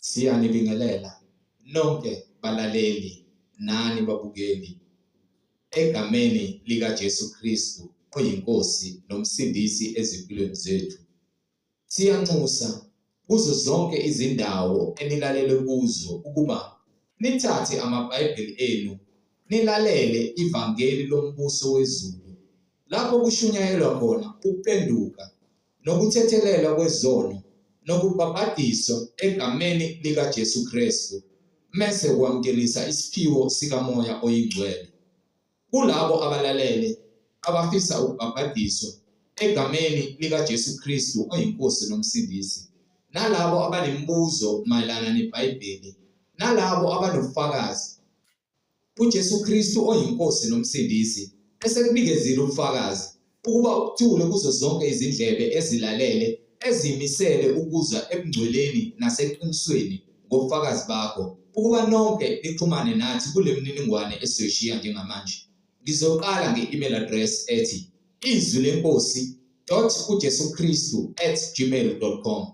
Siyanibingelela nonke balaleli nani babukeli egameni lika Jesu Kristu oyinkosi nomsindisi ezimpilweni zethu. Siyanxusa kuzo zonke izindawo enilalele kuzo ukuba nithathe amabhayibheli enu nilalele ivangeli lombuso wezulu lapho kushunyayelwa khona ukupenduka nokuthethelelwa kwezono nokubhabhadiswa egameni lika Jesu Kristu mase kwamkelisa isiphiwo sikamoya oyingcwele. Kulabo abalalele abafisa ukubhabhadiswa egameni lika Jesu Kristu oyinkosi nomsindisi, nalabo abanemibuzo mayelana neBhayibheli, nalabo abanofakazi uJesu Kristu oyinkosi nomsindisi esekubikezile ubufakazi ukuba ukuthule kuzo zonke izindlebe ezilalele ezimisele ukuza ebungcweleni naseqinisweni ngobufakazi bakho, ukuba nonke nixhumane nathi kule mininingwane esiyoyishiya njengamanje. Ngizoqala nge-email address ethi izwilenkosi.ujesukristu@gmail.com,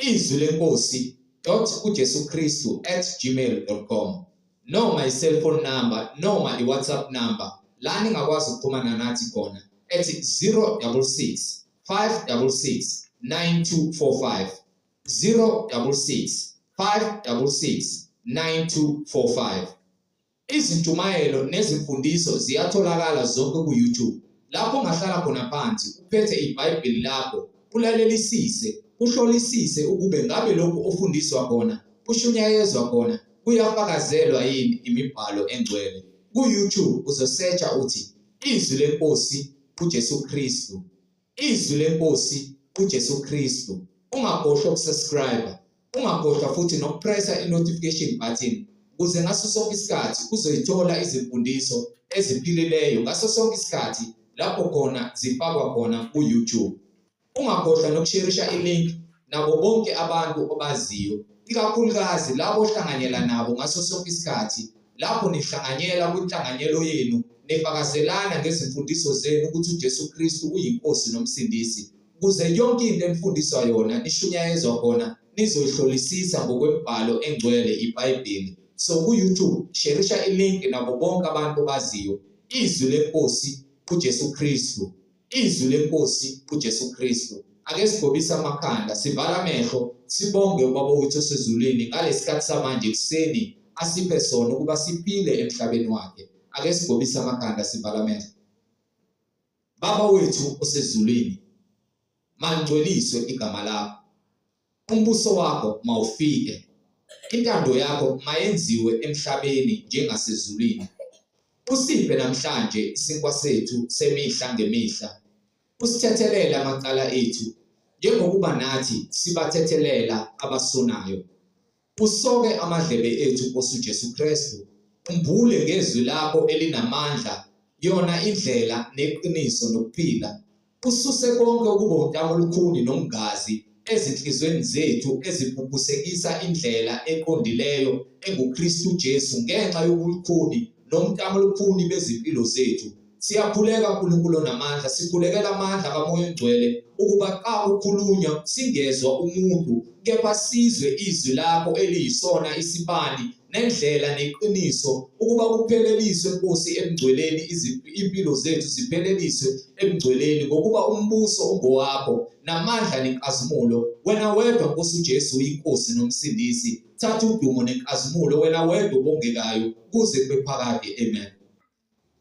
izwilenkosi.ujesukristu@gmail.com, noma i-cellphone number noma i-WhatsApp number la ningakwazi ukuxhumana nathi khona ethi 066 566 9245, 066 566 9245. Izintshumayelo nezimfundiso ziyatholakala zonke ku-YouTube. Lapho ungahlala khona phansi uphethe iBhayibheli lakho, ulalelisise, uhlolisise ukube ngabe lokhu ofundiswa khona, kushunyayezwa khona, kuyafakazelwa yini imibhalo engcwele. Ku-YouTube uzosearcha uthi izwi lenkosi uJesu Kristu, izwi lenkosi uJesu Kristu. Ungakhohlwa ukusubscribe, ungakhohlwa futhi nokupressa i-notification button ukuze ngaso sonke isikhathi uzoyithola izimfundiso eziphilileyo ngaso sonke isikhathi lapho khona zifakwa khona ku-YouTube. Ungakhohlwa nokusharisha i-link nabo bonke abantu obaziyo, ikakhulukazi labo ohlanganyela nabo ngaso sonke isikhathi lapho nihlanganyela kwinhlanganyelo yenu nefakazelana ngezimfundiso zenu ukuthi uJesu Kristu uyinkosi nomsindisi, ukuze yonke into enfundiswa yona nishunyayezwa khona nizoyihlolisisa ngokwemibhalo engcwele iBhayibheli. So ku-YouTube sharisha i-link nabo bonke abantu baziyo izwi lenkosi uJesu Kristu, izwi lenkosi uJesu Kristu. Ake sigobise amakhanda, sivala amehlo, sibonge ubaba wethu osezulwini ngalesikhathi samanje ekuseni asiphe sona ukuba siphile emhlabeni wakhe. Ake sigobise amakhanda, sivala amehlo. Baba wethu osezulwini, mangcweliswe igama lakho, umbuso wakho mawufike, intando yakho mayenziwe emhlabeni njengasezulwini. Usiphe namhlanje isinkwa sethu semihla ngemihla, usithethelele amacala ethu njengokuba nathi sibathethelela abasonayo. Usoke amadlebe ethu Nkosi uJesu Kristu, umbule ngezwi lakho elinamandla, yona indlela neqiniso nokuphila. Ususe konke ukuba untamo olukhuni nomgazi ezinhlizweni zethu eziphuphusekisa indlela eqondileyo enguKristu Jesu ngenxa yobukhuni nomntamo olukhuni bezimpilo zethu. Siyakhuleka uNkulunkulu namandla, sikhulekela amandla kaMoya Ongcwele ukuba xa ukhulunywa singezwa umuntu, kepha sizwe izwi lakho eliyisona isibani nendlela neqiniso, ukuba kupheleliswe Nkosi emngcweleni, impilo zethu zipheleliswe emngcweleni, ngokuba umbuso ungowakho namandla nenkazimulo. Wena wedwa Nkosi uJesu uyinkosi nomsindisi. Thatha udumo nenkazimulo, wena wedwa obongekayo kuze kube phakade. Amen.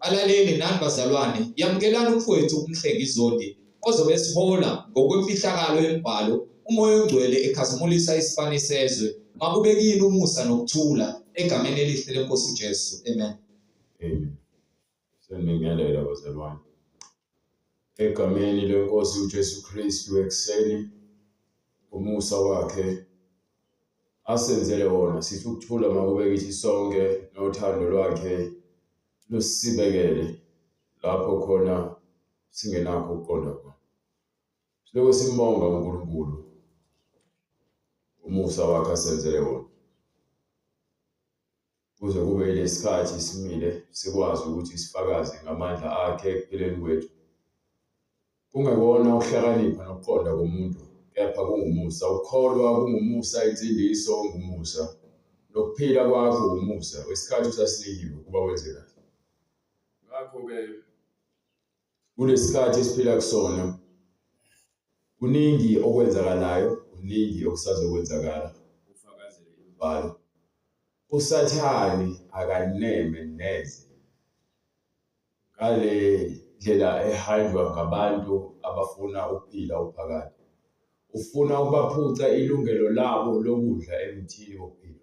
Balaleli nani bazalwane, yamukelani umfowethu uMhlengi Zondi ozobe sihola ngokwemfihlakalo yemibhalo, uMoya Ongcwele ekhazimulisa isibani sezwe. Makube kini umusa nokuthula egameni elihle leNkosi uJesu. Amen. Amen. Senibingelela bazalwane. Egameni leNkosi uJesu Kristu ekuseni umusa wakhe asenzele wona, sithi ukuthula makube kithi sonke nothando lwakhe lusibekele lapho khona singenakho ukuqonda khona. Siloko simbonga uNkulunkulu umusa wakhe asenzele wona, kuze kube lesikhathi simile sikwazi ukuthi sifakaze ngamandla akhe ekuphileni kwethu. Kungekona ukuhlakanipha nokuqonda komuntu, kepha kungumusa. Ukukholwa kungumusa, insindiso kungumusa. Nokuphila kwakho umusa wesikhathi usasinikiwe kuba wenze kahle. Ngakho-ke kulesikhathi esiphila kusona kuningi okwenzakalayo, kuningi okusazokwenzakala. Ufakazele imbalo. Usathani akaneme neze ngale ndlela ehanjwa ngabantu abafuna ukuphila uphakade. Ufuna ukubaphuca ilungelo labo lokudla emthini wokuphila.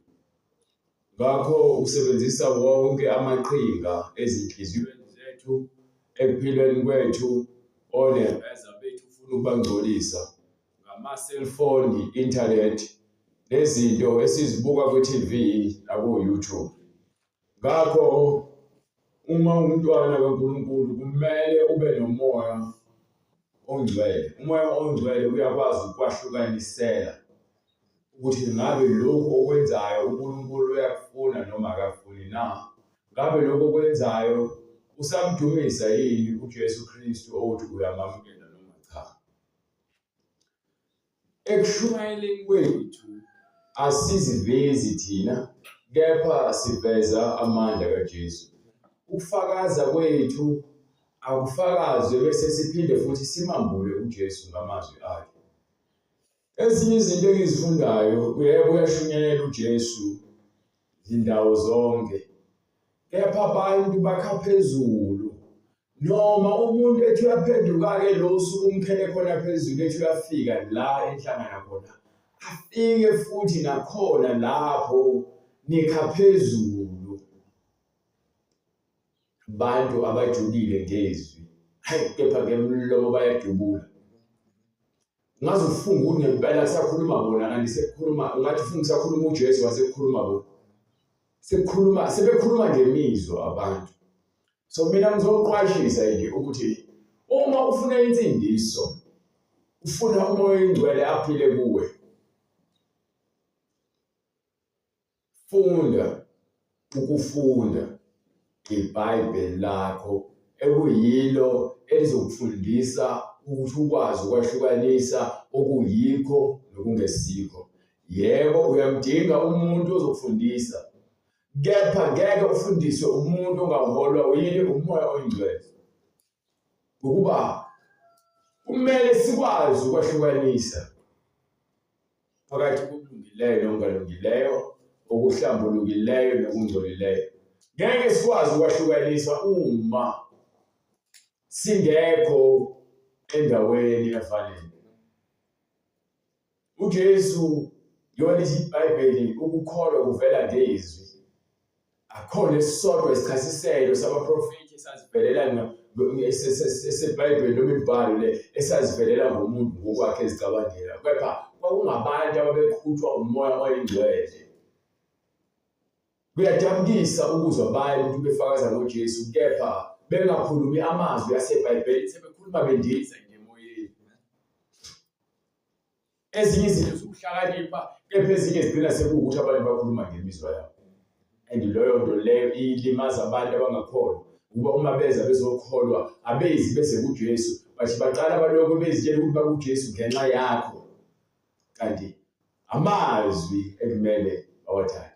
Ngakho usebenzisa wonke amaqhinga ezinhliziyweni zethu, ekuphilweni kwethu, onebeza bethu ufuna ukubangcolisa ngama-cellphone, i-internet, nezinto esizibuka kwi-TV naku-YouTube. Ngakho uma umntwana kaNkulunkulu kumele ube nomoya ongcwele. Umoya ongcwele uyakwazi ukwahlukanisela ukuthi ngabe lokhu okwenzayo uNkulunkulu uyakufuna noma akafuni na. Ngabe lokhu okwenzayo usamdumisa yini uJesu Kristu othi uyamamukela noma cha. Ekushumayeleni kwethu asizivezi thina, kepha siveza amandla kaJesu. Ukufakaza kwethu akufakazwe bese siphinde futhi simambule uJesu ngamazwi akhe. Ezinye izinto engizifundayo, yebo uyashunyayela uJesu zindawo zonke, kepha abantu bakha phezulu. Noma umuntu ethi uyaphenduka-ke lo suku umkhele khona phezulu, ethi uyafika la enhlangana khona, afike futhi nakhona lapho nikha phezulu. Abantu abajulile ngezwi, hayi kepha ngemlomo bayadubula. Ngaze ufunga ukuthi ngempela kusakhuluma bona, kanti sekukhuluma, ungathi ufunga kusakhuluma uJesu wasekukhuluma bona. Sebekhuluma ngemizwa abantu. So mina ngizoqwashisa nje ukuthi uma ufuna insindiso, ufuna umoya oyingcwele aphile kuwe, ukufunda iBhayibheli lakho ekuyilo elizokufundisa ukuthi ukwazi ukwahlukanisa okuyikho nokungesikho. Yebo uyamdinga umuntu ozokufundisa, kepha ngeke ufundiswe umuntu ongaholwa umoya oyingcwele. Ukuba kumele sikwazi ukwahlukanisa phakathi kokulungileyo nokungalungileyo, okuhlambulukileyo nokungcolileyo. Ngeke sikwazi ukwahlukanisa uma singekho endaweni efanele. uJesu yona iBhayibheli ukukholwa kuvela ngezwi. Akhona esisodwa isichasiselo sabaprofeti esazivelela eseBhayibheli noma imibhalo le esazivelela ngomuntu ngokwakhe ezicabangela, kepha kwakungabantu ababeqhutshwa umoya oyingcwele. Kuyadabukisa ukuzwa abantu befakaza ngoJesu, kepha bengakhulumi amazwi aseBhayibhelini, sebekhuluma bendiza ngemoyeni. Ezinye izinto zokuhlakanipha, kepha ezinye zigcina sekuwukuthi abantu bakhuluma ngemizwa yabo. And loyo nto leyo ilimaza abantu abangakholwa. Ukuba uma beza bezokholwa abezi bese kuJesu, bathi baqala balokho bezitshela ukuthi bakuJesu ngenxa yakho, kanti amazwi ekumele awathathe.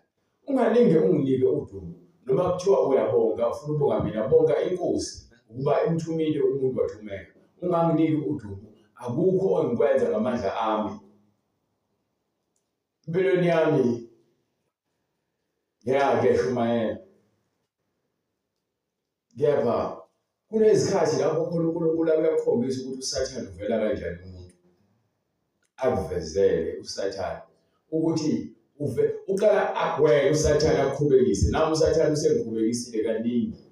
Ungalinge unginike udumo, noma kuthiwa uyabonga, ufuna ukubonga mina, bonga inkosi ukuba imthumile umuntu wathumeka. Unganginiki udumo, akukho ongikwenza ngamandla ami. Impilweni yami ngiyashumayela, kepha kunezikhathi lapho khona uNkulunkulu akuyakhombisa ukuthi uSathane uvela kanjani umuntu. Akuvezele uSathane ukuthi uqala wena uSathane akukhubekise. Nami uSathane usengikhubekisile kaningi,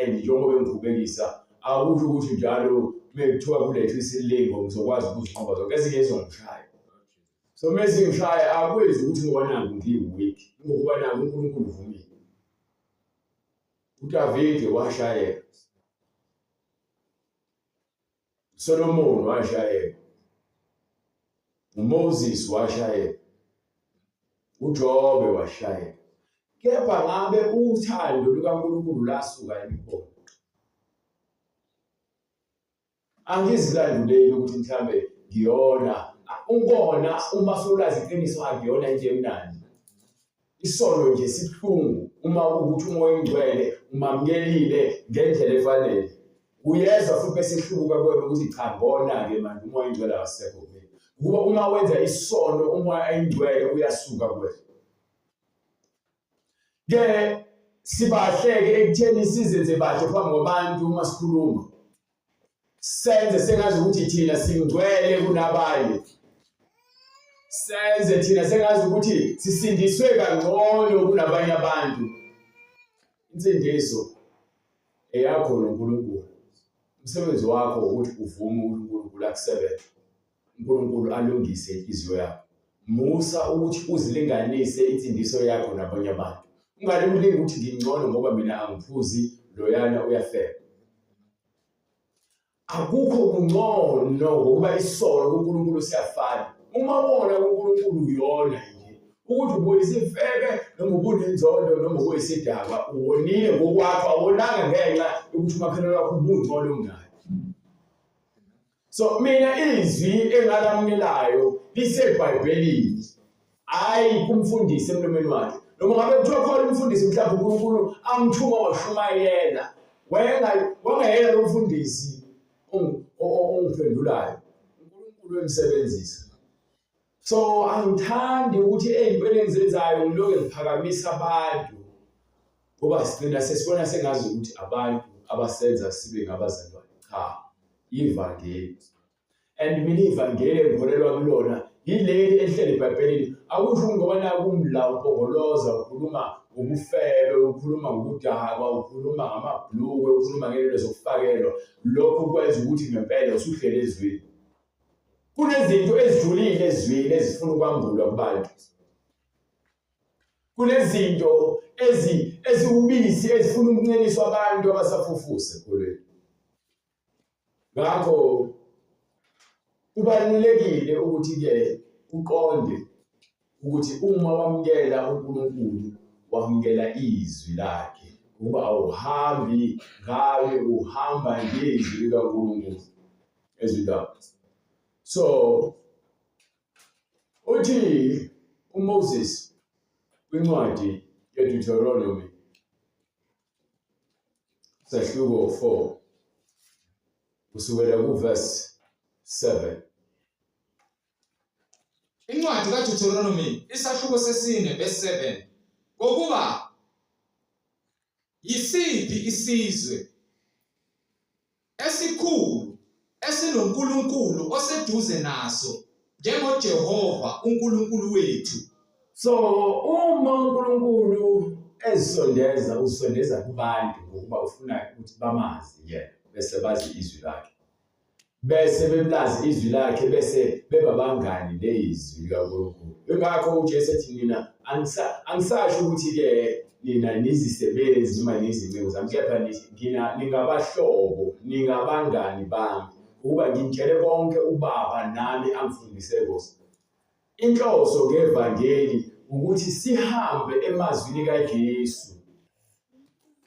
and njengoba engikhubekisa akusho ukuthi njalo mekuthiwa kulethwe isilingo ngizokwazi ukuzinqoba zonke. Ezinye izongishaya. So mase ngishaya akwezi ukuthi ngoba nangu ngiweak, ngoba nangu uNkulunkulu uvumile. uDavide washayeka, Solomon washayeka, uMoses washayeka, uJobe washayeka. Kepha ngabe uthando lukaNkulunkulu lasuka likhona. Angizilanduleli ukuthi mhlambe ngiyona ukona uma solazi iqiniso akuyona into emnandi. Isono nje sibhlungu uma ukuthi umoya ongcwele umamkelile ngendlela efanele. Uyeza futhi bese ihlubuka kwebe ukuthi cha ngona ke manje umoya ongcwele akasekho kuwe. Ukuba uma wenza isono umoya ongcwele uyasuka kwebe. Ke sibahleke ekutheni sizenze bahle phambi kwabantu uma sikhuluma. Senze sengazi ukuthi thina singcwele kunabanye. Senze thina sengazi ukuthi sisindiswe kangcono kunabanye abantu. Insindiso eyakho noNkulunkulu. Umsebenzi wakho ukuthi uvume uNkulunkulu akusebenze. uNkulunkulu alungise inhliziyo yakho. Musa ukuthi uzilinganise insindiso yakho nabanye abantu. Ungalimlingi ukuthi ngingcono ngoba mina angiphuzi loyana uyafela. Akukho kungcono ngokuba isono kuNkulunkulu siyafana. Uma wona kuNkulunkulu uyona nje ukuthi ubuyisifeke noma ubunenzondo noma ubuyisidakwa uwonile ngokwakho awonanga ngenxa yokuthi umakhelwane wakho ubungcono ngayo. So mina izwi engalamukelayo liseBhayibhelini hayi kumfundisi emlomeni wakhe. Noma ngabe kuthiwa khona umfundisi mhlawumbe uNkulunkulu amthuma washumayela wangayena lo mfundisi ongiphendulayo uNkulunkulu emsebenzisa. So angithandi ukuthi ey'ntweni engizenzayo ngiloke ngiphakamisa abantu ngoba sigcina sesibona sengazi ukuthi abantu abasenza sibe ngabazalwane. Cha, ivangeli. And mina ivangeli engikholelwa kulona yileli ehleli eBhayibhelini. Akusho ngoba naku umla upongoloza ukhuluma ngobufebe, ukhuluma ngokudakwa, ukhuluma ngamabhlukwe, ukhuluma ngezinto zokufakelwa. Lokho kwenza ukuthi ngempela usuhlele ezweni. Kunezinto ezijulile ezweni ezifuna ukwambulwa kubantu. Kunezinto eziwubisi ezifuna ukunceliswa abantu abasafufusa empolweni. Ngakho kubalulekile ukuthi-ke uqonde ukuthi uma wamukela uNkulunkulu wamukela izwi lakhe. Ukuba awuhambi ngawe uhamba ngezwi likaNkulunkulu ezwi lakhe. So uthi uMoses kwincwadi yeDuteronomy sahluko 4 kusukela kuverse 7. Incwadi kaDuteronomy isahluko sesine verse 7. Ngokuba yisiphi isizwe esikhulu esinoNkulunkulu oseduze naso njengoJehova uNkulunkulu wethu. So uma uNkulunkulu ezisondeza usondeza kubantu ngokuba ufuna ukuthi bamazi yena bese bazi izwi lakhe. Bese bemlazi izwi lakhe bese bebabangani lezwi likaNkulunkulu. Ngakho uJesu ethi mina angisasho ukuthi-ke nina nizisebenzi noma nizinceku zami, kepha ningabahlobo, ningabangani bami, ukuba ngimtshele konke uBaba nami angifundise kona. Inhloso ngevangeli ukuthi sihambe emazwini kaJesu.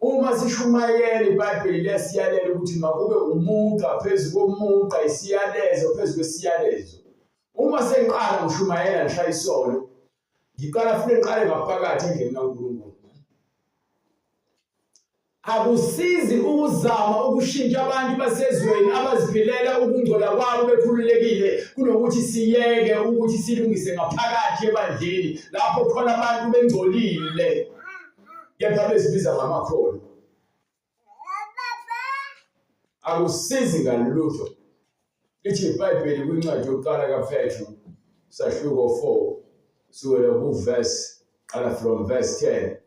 Uma sishumayela iBhayibheli lesiyalela ukuthi makube umugqa phezu komugqa, isiyalezo phezu kwesiyalezo. Uma sengiqala ngishumayela ngishaya isono, ngiqala futhi ngiqale ngaphakathi endlini kaNkulunkulu. Akusizi ukuzama ukushintsha abantu basezweni abaziphilela ukungcola kwabo bekhululekile kunokuthi siyeke ukuthi silungise ngaphakathi ebandleni lapho khona abantu bengcolile kepha bezibiza ngamakhono. Akusizi ngalutho. Lithi iBhayibheli kwincwadi yokuqala kaPetru sahluko 4 kusukela kuverse from verse 10.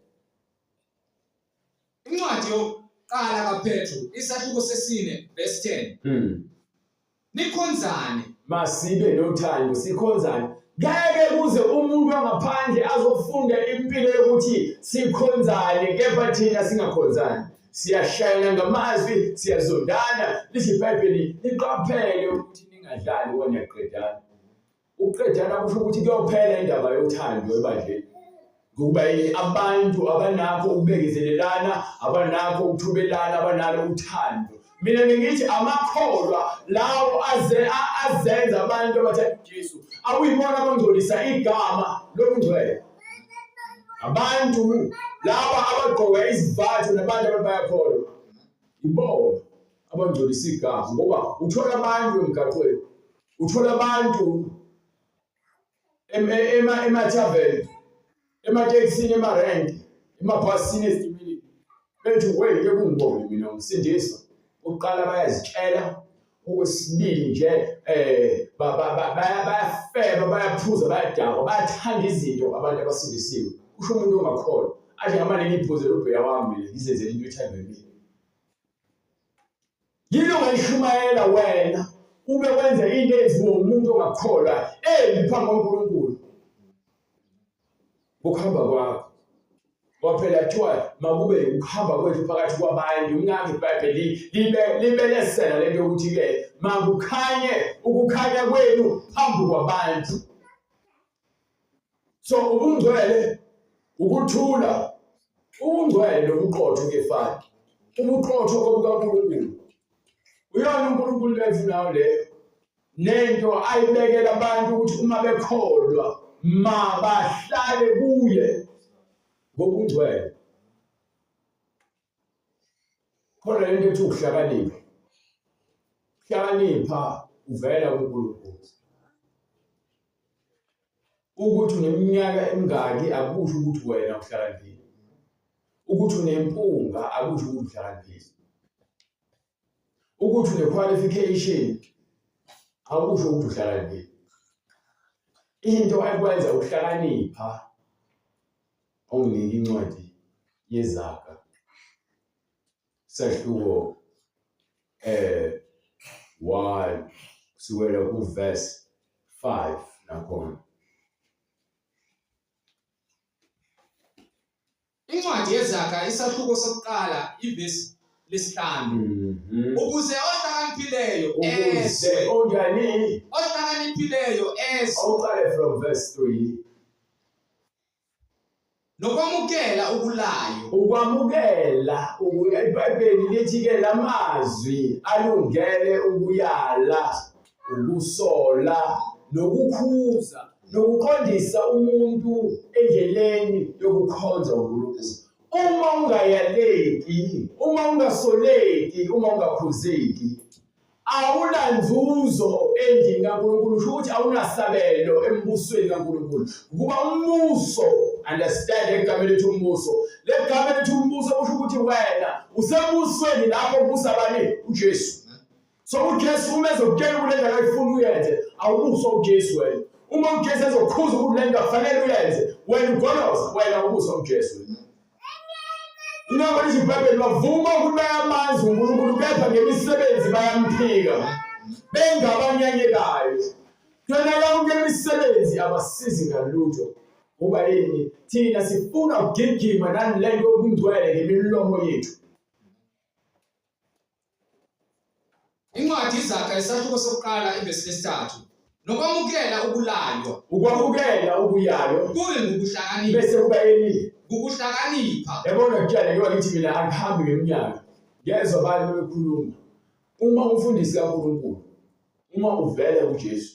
Incwadi yokuqala kaPetru isahluko sesine verse 10. Nikhonzane masibe nothando sikhonzane. Ngeke kuze umuntu wangaphandle azofunda impilo yokuthi sikhonzane kepha thina singakhonzani. Siyashayana ngamazwi, siyazondana. Lithi iBhayibheli niqaphele ukuthi ningadlali wona qedana. Uqedana kusho ukuthi kuyophela indaba yothando ebandleni. Ngokuba abantu abanakho ukubekezelelana, abanakho ukuthubelana, abanalo uthando. mina ngithi amakholwa lawo azenza abantu abathanda uJesu awuyibona abangcolisa igama lokungcwele. Abantu laba abagqoka izivathu nabantu abayakholwa ibona abangcolisa igama, ngoba uthola abantu emgaqweni, uthola abantu emathaveni, ematekisini, emarenti, emabhasini, ezitimeleni bethi weke kungibone mina ngisindiswa. Oqala bayazitshela, okwesibili nje bayafeba, bayaphuza, bayadakwa, bayathanda izinto abantu abasindisiwe. Kusho umuntu ongakholwa athi ngamanje ngiphuze lobheya wami mina ngizenzele into ethandwe yimi. Yini ongayishumayela wena ube wenza into eyenziwa umuntu ongakholwa phambi kaNkulunkulu ukuhamba kwakho? Ngoba phela kuthiwa makube ukuhamba kwethu phakathi kwabantu. Ingakho iBhayibheli libelesela lento yokuthi-ke makukhanye ukukhanya kwenu phambi kwabantu. So ubungcwele ukuthula, ubungcwele nobuqotho kuyefana. Ubuqotho kobukaNkulunkulu uyona uNkulunkulu lefunayo leyo, nento ayibekela abantu ukuthi uma bekholwa mabahlale kuye ngobungcwele. Khona lento ethi ukuhlakanipha. Ukuhlakanipha uvela kuNkulunkulu. Ukuthi uneminyaka emingaki akusho ukuthi wena uhlakaniphile. Ukuthi unempunga akusho ukuthi uhlakaniphile. Ukuthi une-qualification akusho ukuthi uhlakaniphile. Into ekwenza ukuhlakanipha onginika incwadi yezaga sahluko 1 kusukela kuverse 5 nakhona. Incwadi yezaga isahluko sokuqala ivesi lesihlanu. Ukuze ohlakaniphileyo ezwe. Onjani? Ohlakaniphileyo ezwe. Awuqale from verse 3. Nokwamukela ukulayo. Ukwamukela iBhayibheli lithi-ke lamazwi alungele ukuyala, ukusola, nokukhuza, nokuqondisa umuntu endleleni yokukhonza uNkulunkulu. Uma ungayaleki, uma ungasoleki, uma ungakhuzeki, awunanzuzo endlini kaNkulunkulu. Kusho ukuthi awunasabelo embusweni kaNkulunkulu. Kuba umbuso, understand egameni lithi umbuso. Le gama lithi umbuso kusho ukuthi wena usembusweni lapho ubusa bani? uJesu. So uJesu uma ezokutshela ukuthi lento akayifuni uyenze, awubuso uJesu wena. Uma uJesu ezokukhuza ukuthi lento akufanele uyenze, wena ugoloza, wena ubuso uJesu. Inoma lithi iBhayibheli bavuma ukuthi bayamazi uNkulunkulu kepha ngemisebenzi bayamphika bengabanyanyekayo. Yona yonke imisebenzi abasizi ngalutho. Ngoba yini? Thina sifuna ukugijima nale nto yobungcwele ngemilomo yethu. Incwadi izaga isahluko sokuqala ivesi lesithathu. Nokwamukela ukulaywa. Ukwamukela ukuyalwa Kuye ngokuhlakanipha. bese kuba yini? Ukuhlakanipha. Yabona kujala njengoba ngithi mina angihambi ngeminyaka. Ngezwe abantu bekhuluma. Uma umfundisi kaNkulunkulu, uma uvela kuJesu,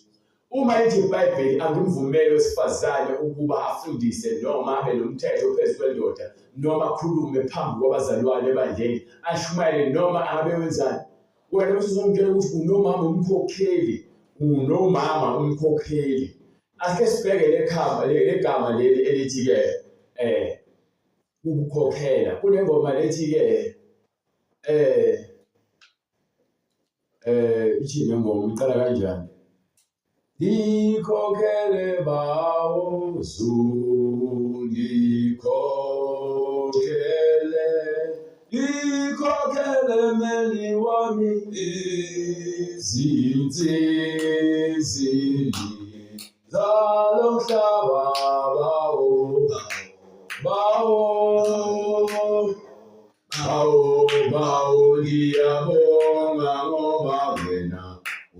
uma lithi iBhayibheli angimvumeli wesifazane ukuba afundise noma abe nomthetho phezu kwendoda noma akhulume phambi kwabazalwane ebandleni, ashumayele noma abe wenzani, wena usuzongitshela ukuthi unomama umkhokheli, unomama umkhokheli. Ake sibheke le gama leli elithi-ke ukukhokhela. Kunengoma lethi-ke ithi nengoma iqala kanjani? Ngikhokhele bawo Zulu, ngikhokhele meli wami izinsizini zalo mhlaba bawo ngiyabonga ngoba wena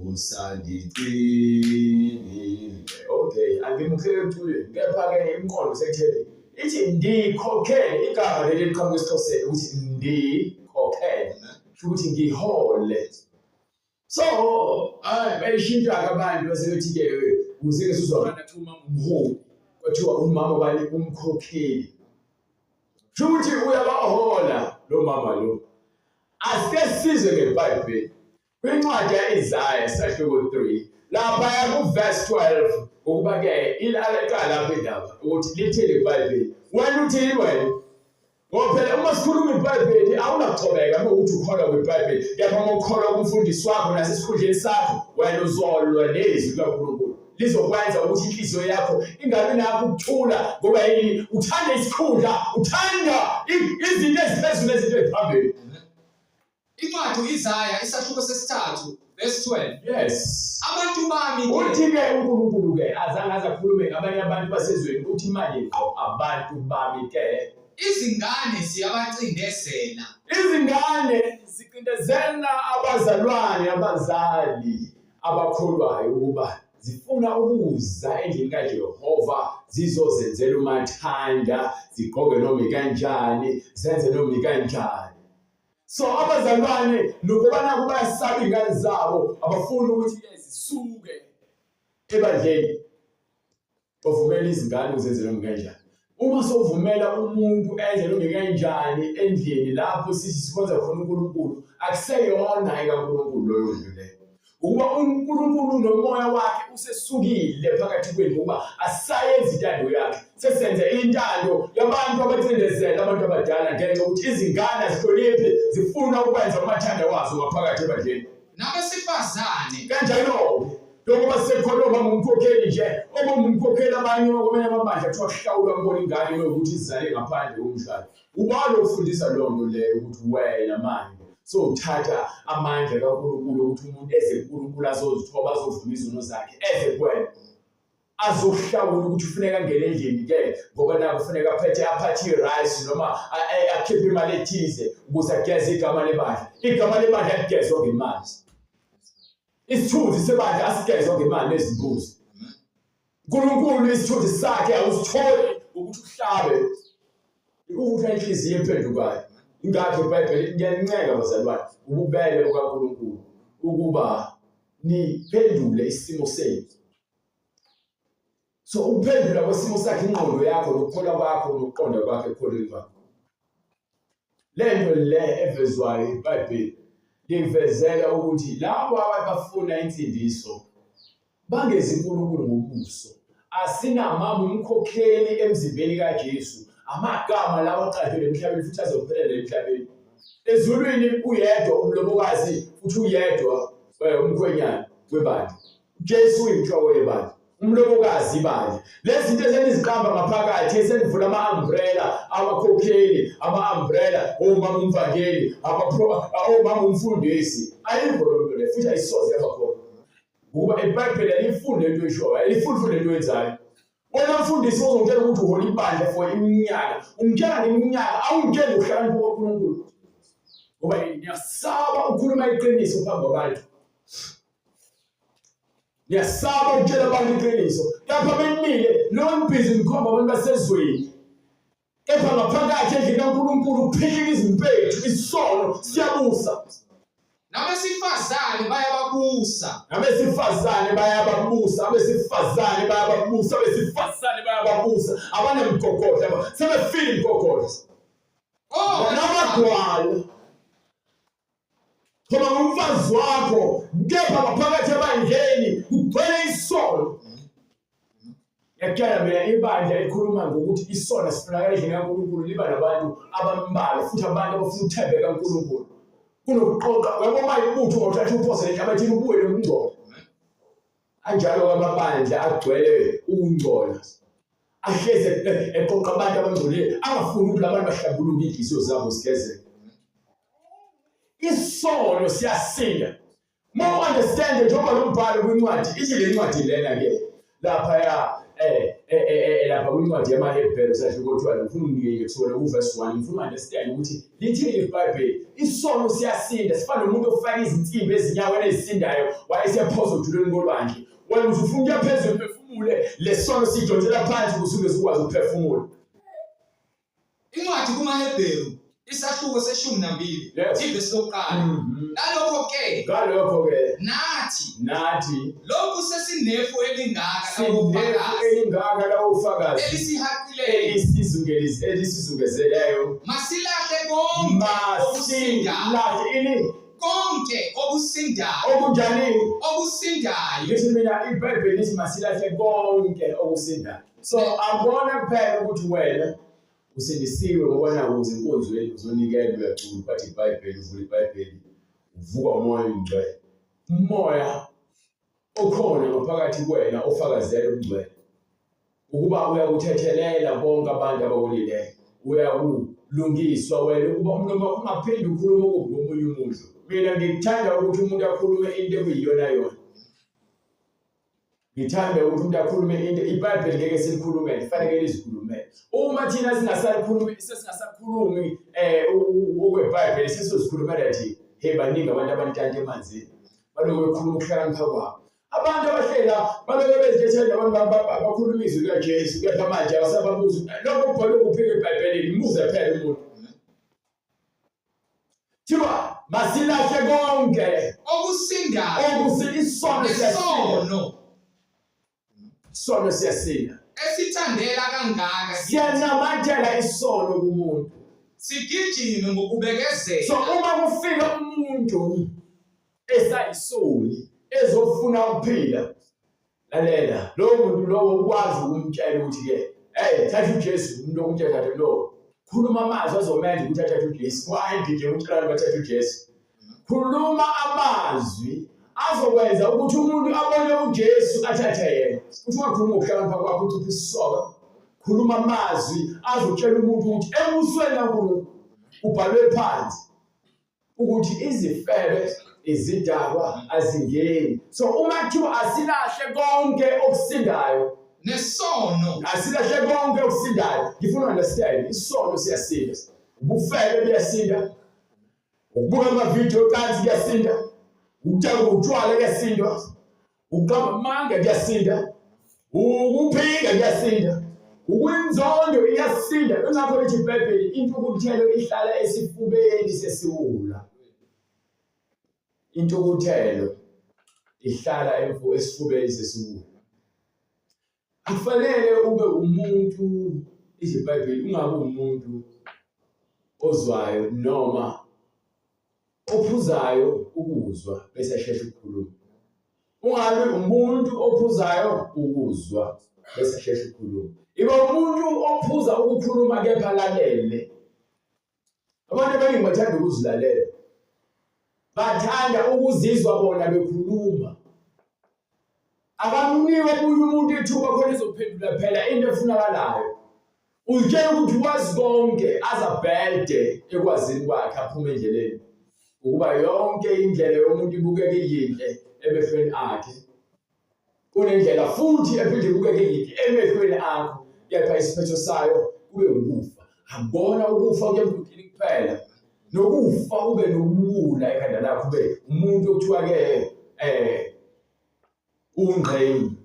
usandigcinile. Okay, angimukhele ethuleni, kepha-ke imqondo sekutheni ithi ndikhokhele. Igama leli liqhamuka esiXhoseni ukuthi ndikhokhele. ukuthi ngihole. So bayishintsha abantu base bethi ke useke sizwana nathi umama umholi kwathiwa umama bani umkhokheli. Futhi uyabahola lo mama lo. Asike size ngeBhayibheli. Kwincwadi yaIsaya sahluko 3 lapha ku verse 12 ukuba ke ilaleqa lapha indaba ukuthi lithele iBhayibheli. Wena uthini wena? Ngoba phela uma sikhuluma iBhayibheli awunachobeka ukuthi ukholwa kwiBhayibheli. Kepha uma ukholwa kumfundisi wakho nasesikhundleni sakho wena uzolwa nezwi laNkulunkulu. Lizokwenza ukuthi inhliziyo yakho ingabi nakho ukuthula ngoba yini uthanda isikhundla, uthanda izinto eziphezulu nezinto eziphambili. Incwadi uIsaya isahluko sesithathu verse 12. Yes. Abantu bami uthi ke uNkulunkulu ke azange azakhulume ngabanye abantu basezweni uthi manje qho abantu bami ke izingane ziyabacindezela. Izingane zicindezela abazalwane abazali abakholwayo ukuba zifuna ukuza endlini kaJehova zizozenzela umathanda zigqoke noma kanjani zenze noma kanjani. So abazalwane lokubana kubayasaba ingane zabo abafuni ukuthi zisuke ebandleni bavumela izingane uzenze noma kanjani. Uma sovumela umuntu enze noma kanjani endlini lapho sithi sikhonza khona uNkulunkulu akuseyona ikaNkulunkulu loyo ndlu leyo. Ukuba uNkulunkulu nomoya wakhe usesukile phakathi kwethu ukuba asayenze intando yakhe. Sesenze intando yabantu abacindezela abantu abadala ngenxa yokuthi izingane zihloniphe zifuna ukwenza umathanda wazo ngaphakathi ebandleni. Nabesifazane kanjalo njengoba sisekhona ngumkhokheli nje uma umkhokheli abanye okwamanye amabandla kuthiwa kuhlawula ngibona ingane yokuthi izale ngaphandle komshado. Ubalo ufundisa lo nto leyo ukuthi wena manje so uthatha amandla kaNkulunkulu ukuthi umuntu eze kuNkulunkulu azozithoba azovuma izono zakhe eze kuwena azohlawula ukuthi ufuneka ngene endlini ke ngoba naku kufuneka aphathe rice noma akhiphe imali ethize ukuze ageze igama lebandla. Igama lebandla ligezwe ngemali. Isithunzi sebandla asigezwe ngemali nezimbuzi. uNkulunkulu isithunzi sakhe awusitholi ukuthi uhlabe ukuthi inhliziyo ephendukayo. Ingakho iBhayibheli liyanceka bazalwane ububele bukaNkulunkulu ukuba niphendule isimo senu. So uphendula kwesimo sakhe ingqondo yakho nokukholwa kwakho nokuqonda kwakhe ekholweni kwakho. Lento le evezwayo iBhayibheli livezela ukuthi labo abafuna insindiso bangezi uNkulunkulu ngobuso. Asinamama umkhokheli emzimbeni kaJesu. Amagama lawo aqhathele emhlabeni futhi azophelela emhlabeni. Ezulwini uyedwa umlobokazi futhi uyedwa umkhwenyana webandla. Jesu uyinhloko yebandla. Umlobokazi ibandla. Lezi zinto ezenizikamba ngaphakathi esenivula ama-umbrella abakhokheli, ama-umbrella omama umvangeli, omama umfundisi. Ayikho lo nto le futhi ayisoze yabakhona. Ukuba iBhayibheli lifunde into eshoyo, alifunde into enzayo. Wena mfundisi uzongitshela ukuthi uhola ibandla for iminyaka. Ungitshela ngeminyaka awungitsheli ukuhlakanipha kwaNkulunkulu. Ngoba ngiyasaba ukukhuluma iqiniso phambi kwabantu. Ngiyasaba ukutshela abantu iqiniso. Lapha benimile lo mbhizi ngikhomba abantu basezweni. Kepha ngaphakathi endlini kaNkulunkulu kuphilika izimpethu, isono siyabusa. Nabesifazane bayababusa. Abesifazane bayababusa, abesifazane bayababusa, abesifazane bayababusa. Abanemgogodla, sebefile imgogodla. Nabagwala. Ngoba ngumfazi wakho, kepha ngaphakathi ebandleni ugcwele isono. Yakhala mina ibandla ekhuluma ngokuthi isono sifunakala endlini kaNkulunkulu liba nabantu abambalwa futhi abantu abafuna ukuthembeka kaNkulunkulu. Kunokuqoqa waboma ibutho ngothatha uphose enhlabathini ubuye nokungcola. Anjalo kwamabandla agcwele ukungcola. Ahleze eqoqa abantu abangcolile angafuni ukuthi abantu bahlambuluke inhliziyo zabo sigezeke. Isono siyasinda. More understand njengoba lo mbhalo kwincwadi ithi le ncwadi lena ke lapha lapha kwincwadi yamaHebheru sahluko 12 ngifuna unike kusukela kuverse 1 ngifuna understand ukuthi lithi iBhayibheli isono siyasinda sifana nomuntu ofaka izinsimbi ezinyaweni ezisindayo wayesephosa ujuleni kolwandle. Wena ufuna ukuya phezulu uphefumule lesono sidonsela phansi ukuze sikwazi ukuphefumula. Incwadi kumaHebheru isahluko seshumi nambili Yes. ivesi lokuqala. Nalokho-ke Ngalokho-ke nathi lokhu sesinefu elingaka sinefu elingaka la ufakazi elisihaqileyo elisizungezeleyo masilahle konke okusindayo. Konke okusindayo. okunjani Okusindayo. ngithi mina iBhayibheli lithi masilahle konke okusindayo. So angibona kuphela ukuthi wena usindisiwe ngoba nawo izinkonzweni uzonikelwa uyacula bathi iBhayibheli uvula iBhayibheli uvuka umoya oyingcwele. Umoya okhona ngaphakathi kuwena ofakazela ubungcwele ukuba uyakuthethelela bonke abantu abawolileyo, uyakulungiswa wena ukuba umlomo wakho ungaphindi ukhulume okubi ngomunye umuntu. Mina ngikuthanda ukuthi umuntu akhulume into ekuyiyona yona. Ngithanda ukuthi umuntu akhulume into iBhayibheli ngeke silikhulume, kufanele lizikhulumele. Uma thina singasakhulumi okweBhayibheli sesizozikhulumela thina. Hey, baningi abantu abantanti emanzini baloku bekhuluma ukuhlakanipha kwabo. Abantu abahlela baloku bezithethela abantu bakhuluma izwi likaJesu kepha manje abasababuza lokho kubhalwe kuphike eBhayibhelini. Mbuze phela umuntu thiwa masilahle konke Okusindayo. isono siyasinda. Esithandela kangaka Siyanamathela isono kumuntu. sigijime ngokubekezela. So uma kufika umuntu esayisoni ezofuna ukuphila, lalela lowo muntu lowo ukwazi ukumtshela ukuthi thatha uJesu. Umuntu okumtshela ukuthi no, khuluma amazwi azomenza ukuthi athathe uJesu. Kwandi nje umtshela bathathe uJesu. Khuluma amazwi azokwenza ukuthi umuntu abone uJesu athathe yena. Uthi ungakhuluma ukuhlakanipha kwakho uthi isisoka. Khuluma amazwi azotshela umuntu ukuthi embusweni kaNkulunkulu ubhalwe phansi ukuthi izifebe izidakwa azingeni. So uma kuthiwa asilahle konke okusindayo nesono, asilahle konke okusindayo, ngifuna understand isono siyasinda, ubufebe buyasinda, ukubuka amavidiyo kanti kuyasinda, ukuthenga utshwala kuyasindwa, ukuqamba amanga kuyasinda, ukuphinga kuyasinda, ukwinzondo iyasinda. Ingakho lithi iBhayibheli intukuthelo ihlala esifubeni sesiwula. Intukuthelo ihlala esifubeni sesiwula. Akufanele ube umuntu, iBhayibheli ungabe umuntu ozwayo noma ophuzayo ukuzwa bese asheshe ukukhuluma. Ungabe umuntu ophuzayo ukuzwa bese asheshe ukukhuluma. Iba umuntu ophuza ukukhuluma kepha lalele. Abantu abaningi bathanda ukuzilalela, bathanda ukuzizwa bona bekhuluma. Akamniwe kuyo umuntu ithuba khona izophendula phela into efunakalayo. Utshela ukuthi wazi konke azabhede ekwazini kwakhe aphume endleleni. Ukuba yonke indlela yomuntu ibukeke iyinhle emehlweni akhe. Kunendlela futhi ephinde ibukeke iyinhle emehlweni akho, kepha isiphetho sayo kube ukufa. Akubona ukufa kuyemkhulini kuphela. Nokufa ube nokubula ekhanda lakho, ube umuntu okuthiwa-ke ungqeni.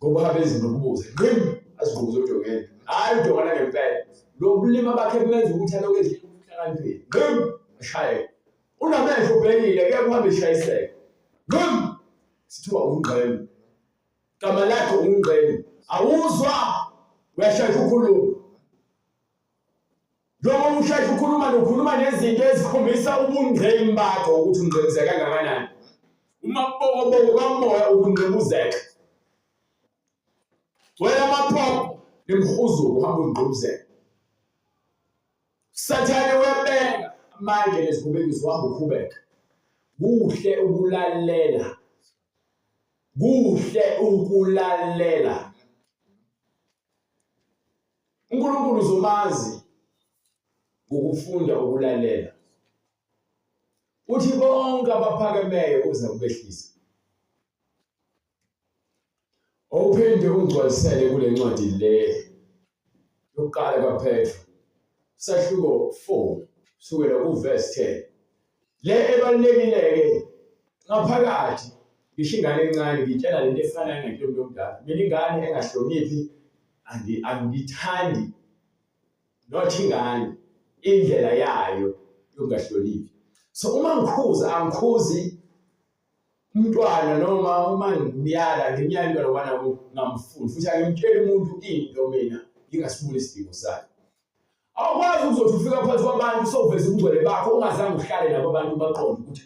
Ngoba habe izinto kubuze ngqim azigubuze ujongeni. Hayi ujongana ngempela. Lo bulima bakhe bumenza ukuthi aloku ezile ukuhlakaniphile. Ngqim ashaye. Unamehlo ubhekile ke kuhambe ishayiseke. Ngqim sithiwa ungqeni. Igama lakho ungqeni. Awuzwa uyashayisha ukukhuluma. Njengoba ushayisha ukukhuluma nokhuluma nezinto ezikhombisa ubungqeni bakho ukuthi ungqemuzeka kangakanani. Umabokoboko kamoya ukungqemuzeka. Wena maphoko nemhuzuko uhamba ungqemuzeka. Sathane webeka manje lesikhubekisa uhamba ukhubeka. Kuhle ukulalela. Kuhle ukulalela. uNkulunkulu uzomazi ukufunda ukulalela. Uthi bonke abaphakemeyo uza kubehlisa. Awuphinde ungcwalisele kule ncwadi le yokuqala kaPetru, sahluko 4 sukela kuverse 10. Le ebalulekile-ke ngaphakathi ngisho ingane encane ngitshela lento efanayo ngentombi yomdala. Mina ingane engahloniphi angiyithandi, not ingane. indlela yayo yokungahloniphi. So uma ngikhuza angikhuzi umntwana noma uma ngimyala ngimyala umntwana ngamfundi futhi angimtsheli umuntu into mina ngingasibuli isidingo sakhe. Awukwazi ukuzothi ufika phansi kwabantu sowuveza ubungcwele bakho ungazange uhlale nabo abantu baqonde ukuthi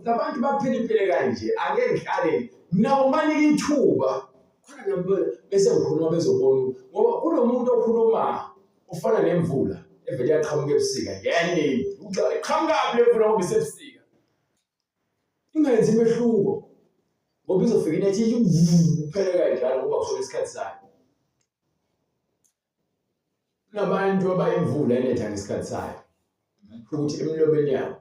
labantu baphila impilo kanje angeke ngihlale nawo manika ithuba khona nabo bese ngikhuluma bezobona ngoba kunomuntu okhuluma ufana nemvula evele yaqhamuka ebusika yani iqhamuka lemvula ngoba isebusika ingenzi imehluko ngoba izofika inethi uphele kanjalo ngoba kusona isikhathi sayo. Nabantu abayimvula enetha ngesikhathi sayo ukuthi emlobeni yabo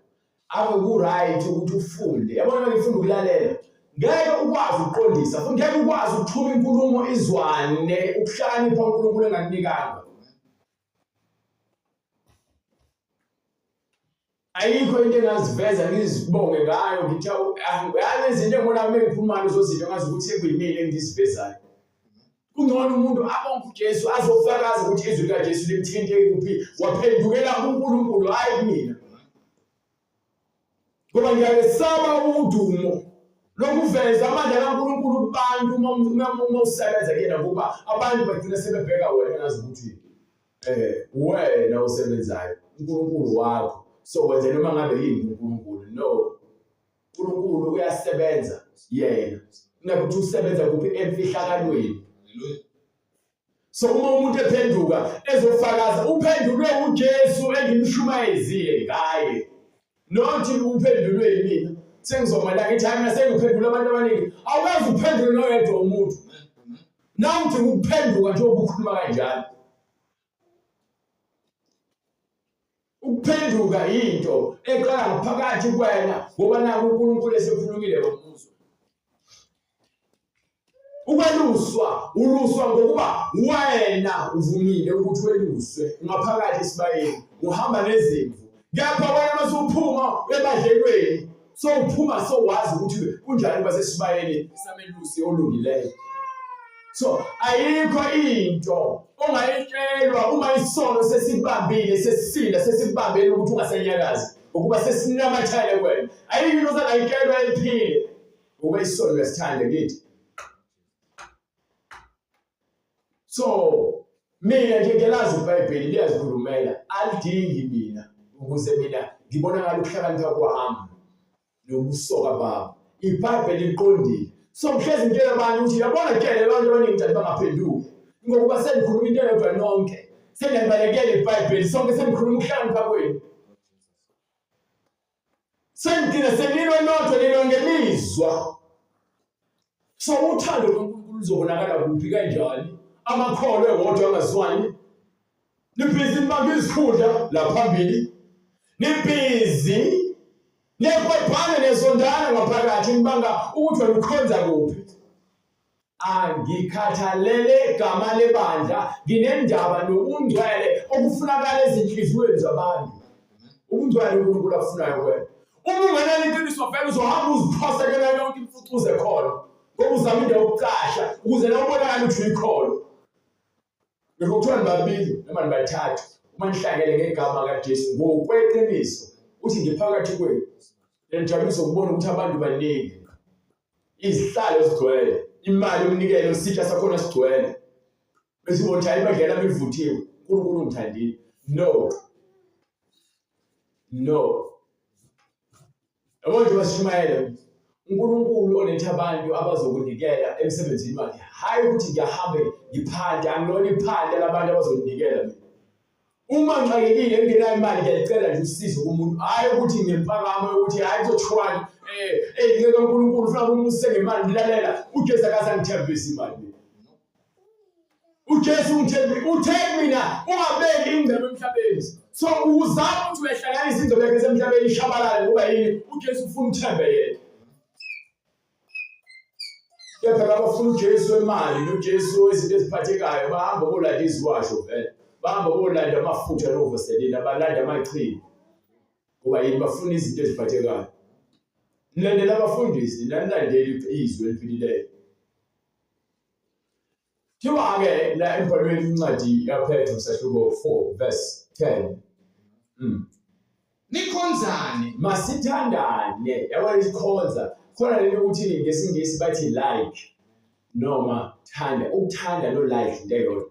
ave ku-right ukuthi ufunde yabona ngifunda ukulalela ngeke ukwazi ukuqondisa futhi ngeke ukwazi ukuthuma inkulumo izwane ukuhlakanipha uNkulunkulu engakunikanga. Ayikho into engaziveza ngizibonge ngayo ngithi yazi izinto engibona mengikhuluma lezo zinto ngazi ukuthi ekuyimini engizivezayo. Kungcono umuntu abonke uJesu azofakaza ukuthi izwi likaJesu limthinte kuphi waphendukela kuNkulunkulu hayi kumina. Ngoba ngiyasaba udumo lokuveza amandla kaNkulunkulu kubantu uma usebenza kuyena ngoba abantu bagcina sebebheka wena ngazi ukuthi wena osebenzayo uNkulunkulu wakho so wenze noma ngabe yini uNkulunkulu. No, uNkulunkulu uyasebenza yena nakuthi usebenza kuphi emfihlakalweni. So uma umuntu ephenduka ezofakaza uphendulwe uJesu engimshumayezile ngaye nothi uphendulwe yimina sengizomala ngithi hayi mina sengiphendula abantu abaningi awukazi uphendule noyedwa umuntu nawuthi ukuphenduka nje obukhuluma kanjalo. Ukuphenduka into eqala ngaphakathi kwena ngoba naku uNkulunkulu esekhulumile ngombuzo. Ukweluswa uluswa ngokuba wena uvumile ukuthi weluswe ngaphakathi esibayeni uhamba nezimvu kepha wena masuphuma ebadlelweni so uphuma so wazi ukuthi kunjani basesibayeni samelusi olungileyo. So ayikho into ongayitshelwa uma isono sesibambile sesisinda sesibambele ukuthi ungasenyakazi ukuba sesinamathele kwena ayikho into ozayitshelwa ephile ngoba isono yasithanda kithi. So mina nje ngelazi iBhayibheli liyazikhulumela alidingi mina ukuze mina ngibonakala ukuhlakanipha kwami nokusoka baba. iBhayibheli liqondile. So mhlezi ngitshela abantu ukuthi yabona kele abantu abaningi njalo bangaphenduki ngoba sengikhuluma into eyodwa nonke sengibalekela iBhayibheli sonke sengikhuluma ukuhlakanipha kwenu. Sengigcina senilwe nodwa nilonke lizwa. So uthando loNkulunkulu luzobonakala kuphi kanjani? Amakholo ewodwa angazwani. Nibhizi nibambe izikhundla la phambili. Nibhizi neqophane nesondana ngaphakathi nibanga ukuthi wena ukhonza kuphi. Angikhathalele igama lebandla nginendaba nobungcwele okufunakala ezinhliziyweni zabantu. Ubungcwele uNkulunkulu afunayo kwena. Uma ungenela iqiniso vele uzohamba uziphosekela yonke imfucuze khona ngoba uzama into yokucasha ukuze la ubonakala ukuthi uyikholo. Ngokuthiwa nibabili noma nibathathu uma nihlangene ngegama kaJesu ngokweqiniso uthi ngiphakathi kwenu ngiyajabulisa ukubona ukuthi abantu baningi izihlalo ezigcwele imali umnikelo isitsha sakhona sigcwele bese ubothi hayi badlela bevuthiwe uNkulunkulu ungithandile. No abantu bashumayela uNkulunkulu oletha abantu abazokunikela emsebenzini wakhe hayi ukuthi ngiyahambe ngiphande angilona iphande labantu abazokunikela mina. Uma ngixakekile engenayo imali ngiyacela nje usizo kumuntu hayi ukuthi ngempakamo ukuthi hayi kuzothwani ngeke uNkulunkulu ufuna umuntu ngemali ngilalela uJesu akazangithembisa imali. uJesu uthembi mina ungabeki ingcebo emhlabeni. So uzama ukuthi uyahlanganisa ingcebo yakhe emhlabeni ishabalale ngoba yini uJesu ufuna uthembe yena. Kepha abafuna uJesu wemali noJesu wezinto eziphathekayo bahamba bolanda iziwasho vele bahamba bolanda amafutha novoselina balanda amachini ngoba yini bafuna izinto eziphathekayo. Nilandela abafundisi nilandele izwi eliphilileyo. Thiwa-ke la embhalweni incwadi yaPetru msahluko 4 verse 10 nikhonzane masithandane yabona isikhonza khona lento ukuthi ngesingisi bathi like noma thanda ukuthanda no like into eyodwa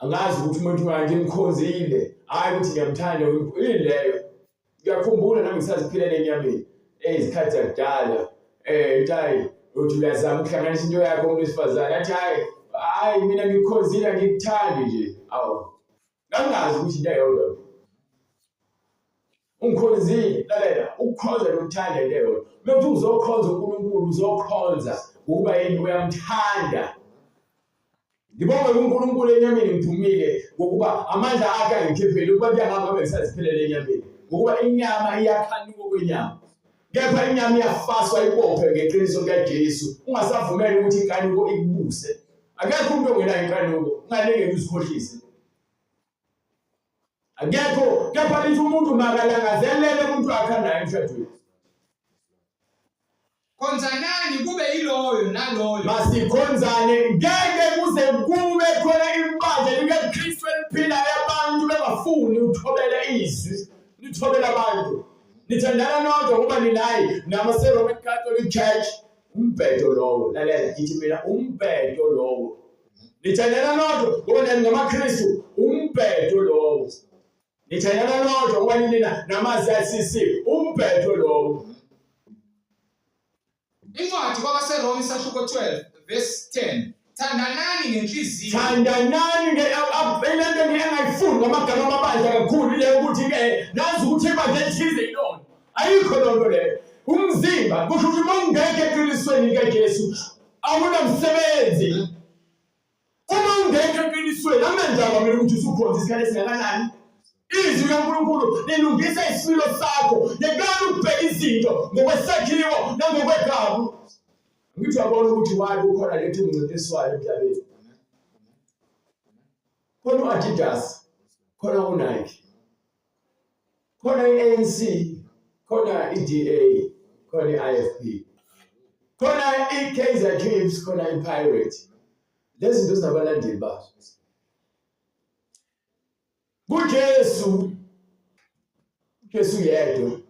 angazi ukuthi umuntu manje imkhonzile hayi ukuthi ngiyamthanda ileyo ngiyakhumbula nami ngisaziphilele enyameni izikhathi zakudala itayi uthi uyazama ukuhlanganisa into yakho umuntu wesifazane athi hayi mina ngikukhonzile ngikuthandi nje awu ngangazi ukuthi into eyodwa ungikhonzile lalela ukukhonza nokuthanda into eyodwa manje uzokhonza uNkulunkulu uzokhonza ukuba yini uyamthanda ngibonga uNkulunkulu enyameni ngiphumile ngokuba amandla akhe angikhiphele ukuba kuyangaba ngisaziphilele enyameni ngokuba inyama iyakhanuka kwenyama kepha inyama iyafaswa ibophe ngeqiniso likaJesu ungasavumeli ukuthi inkanuko ikubuse akekho umuntu ongenayo inkanuko ungalengeke uzikhohlise akekho kepha lithi umuntu makalangazelele umuntu akhandayo emshadweni khonzanani kube yiloyo naloyo masikhonzane ngeke kuze kube khona ibandla likaKristu eliphilayo abantu bengafuni uthobela izwi lithobela abantu nithandana nodwa ngoba ninayi namaSeroman Catholic Church umbhedo lowo lalela ngithi mina umbhedo lowo nithandana nodwa ngoba nani ngamaKristu umbhedo lowo nithandana nodwa ngoba nina namaZCC umbhedo lowo incwadi kwabaseRoma isahluko 12 verse 10 thandanani ngenhliziyo thandanani ngelento engayifuni ngamagama amabandla kakhulu leyo ukuthi ke nazi ukuthi ibandla ethize yilona ayikho lonto leyo umzimba kusho ukuthi mawungekho eqinisweni likaJesu awunamsebenzi uma ungekho eqinisweni amandla kwamele ukuthi usukhonza isikhathi esingakanani izwi likaNkulunkulu lilungisa isimilo sakho yekani ukubheka izinto ngokwesakhiwo nangokwegama ngithi uyabona ukuthi why kukhona lethu umncintiswano emhlabeni khona uAdidas khona uNike khona iANC khona iDA khona iIFP khona iKaizer Chiefs khona iPirates lezi zinto zinabalandeli bazo kuJesu yedwa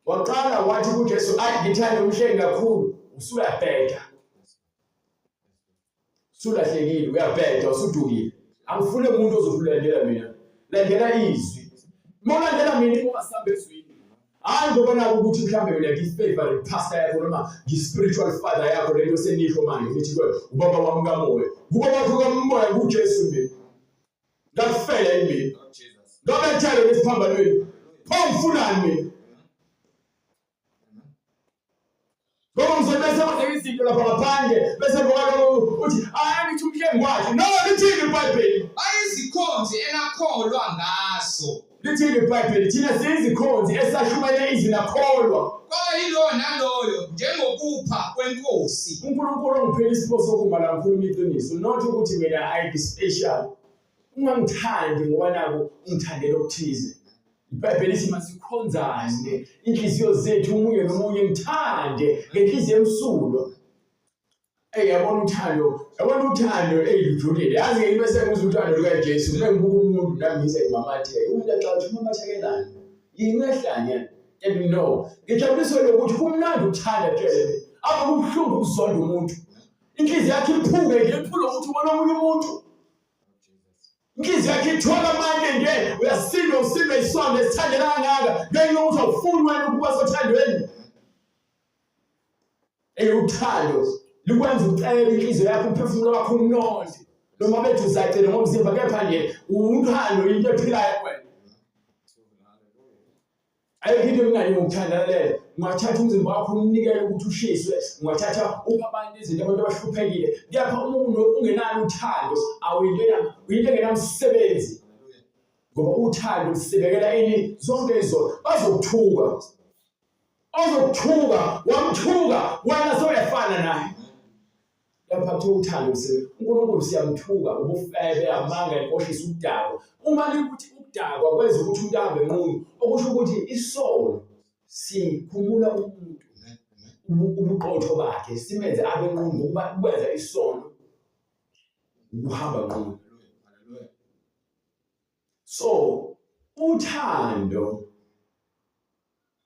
waqala wathi kuJesu athi ngithanda umhlengi kakhulu usuyabheda sulahlekile uyabheda usudukile angifune umuntu ozokulandela mina landela izwi molandela mina ngoba sambe ezwini hayi ngoba naku ukuthi mhlambe mina ngifavorite pastor yakho noma ngispiritual father yakho lento senisho manje ngithi ubaba wami kamoya kuba bakho kamoya kuJesu mina ngafela yimi ngabethele lesiphambanweni phawufunani mina ngoba ngizobese kodwa izinto lapha ngaphandle bese ngoba uthi ngithi umhlengi wakhe no lithini iBhayibheli ayizikhonzi enakholwa ngaso lithini iBhayibheli thina siyizikhonzi esahlumayela izwi lakholwa kwaba yiloyo naloyo njengokupha kwenkosi uNkulunkulu ongiphela isipho sokuma la ngikhuluma iqiniso not ukuthi mina I be special ungangithandi ngoba nako ungithandela okuthize iBhayibheli lithi masikhonzane inhliziyo zethu umunye nomunye ngithande ngenhliziyo emsulwa yabona uthando lujulile yazi into esenguza uthando lukaJesu mengibuka umuntu nami ngise imamathe umuntu axaxa umamathekelana yini ehlanya and no ngijabuliswe lokuthi kumnandi uthanda tshele akubuhlungu ukuzonda umuntu inhliziyo yakhe iphuke ngephula ukuthi ubona omunye umuntu inhliziyo yakhe ithola amandla nje uyasinda isonto esithandela kangaka ngenxa ukuthi awufuni wena ukuba sothandweni uthando likwenza ucela inhliziyo yakho umphefumulo wakho umnonde noma bethu uzacela ngomzimba kepha nje uthando into ephilayo wena ayikho into emnandi ngokuthandalela ungathatha umzimba wakho umnikele ukuthi ushiswe ungathatha upha abantu izinto abantu abahluphekile kepha umuntu ungenalo uthando uyinto engenamsebenzi ngoba uthando lusibekela ini zonke izono bazokuthuka wamthuka wena soyafana naye lapha kuthiwa uthando uNkulunkulu siyamthuka ubufebe amanga inkohlisa ukudakwa uma likuthi ukudakwa kwenza ukuthi umuntu ahambe nqunu okusho ukuthi isono sikhumula umuntu ubuqotho bakhe simenze abe nqunu ngokuba kwenza isono ukuhamba nqunu so uthando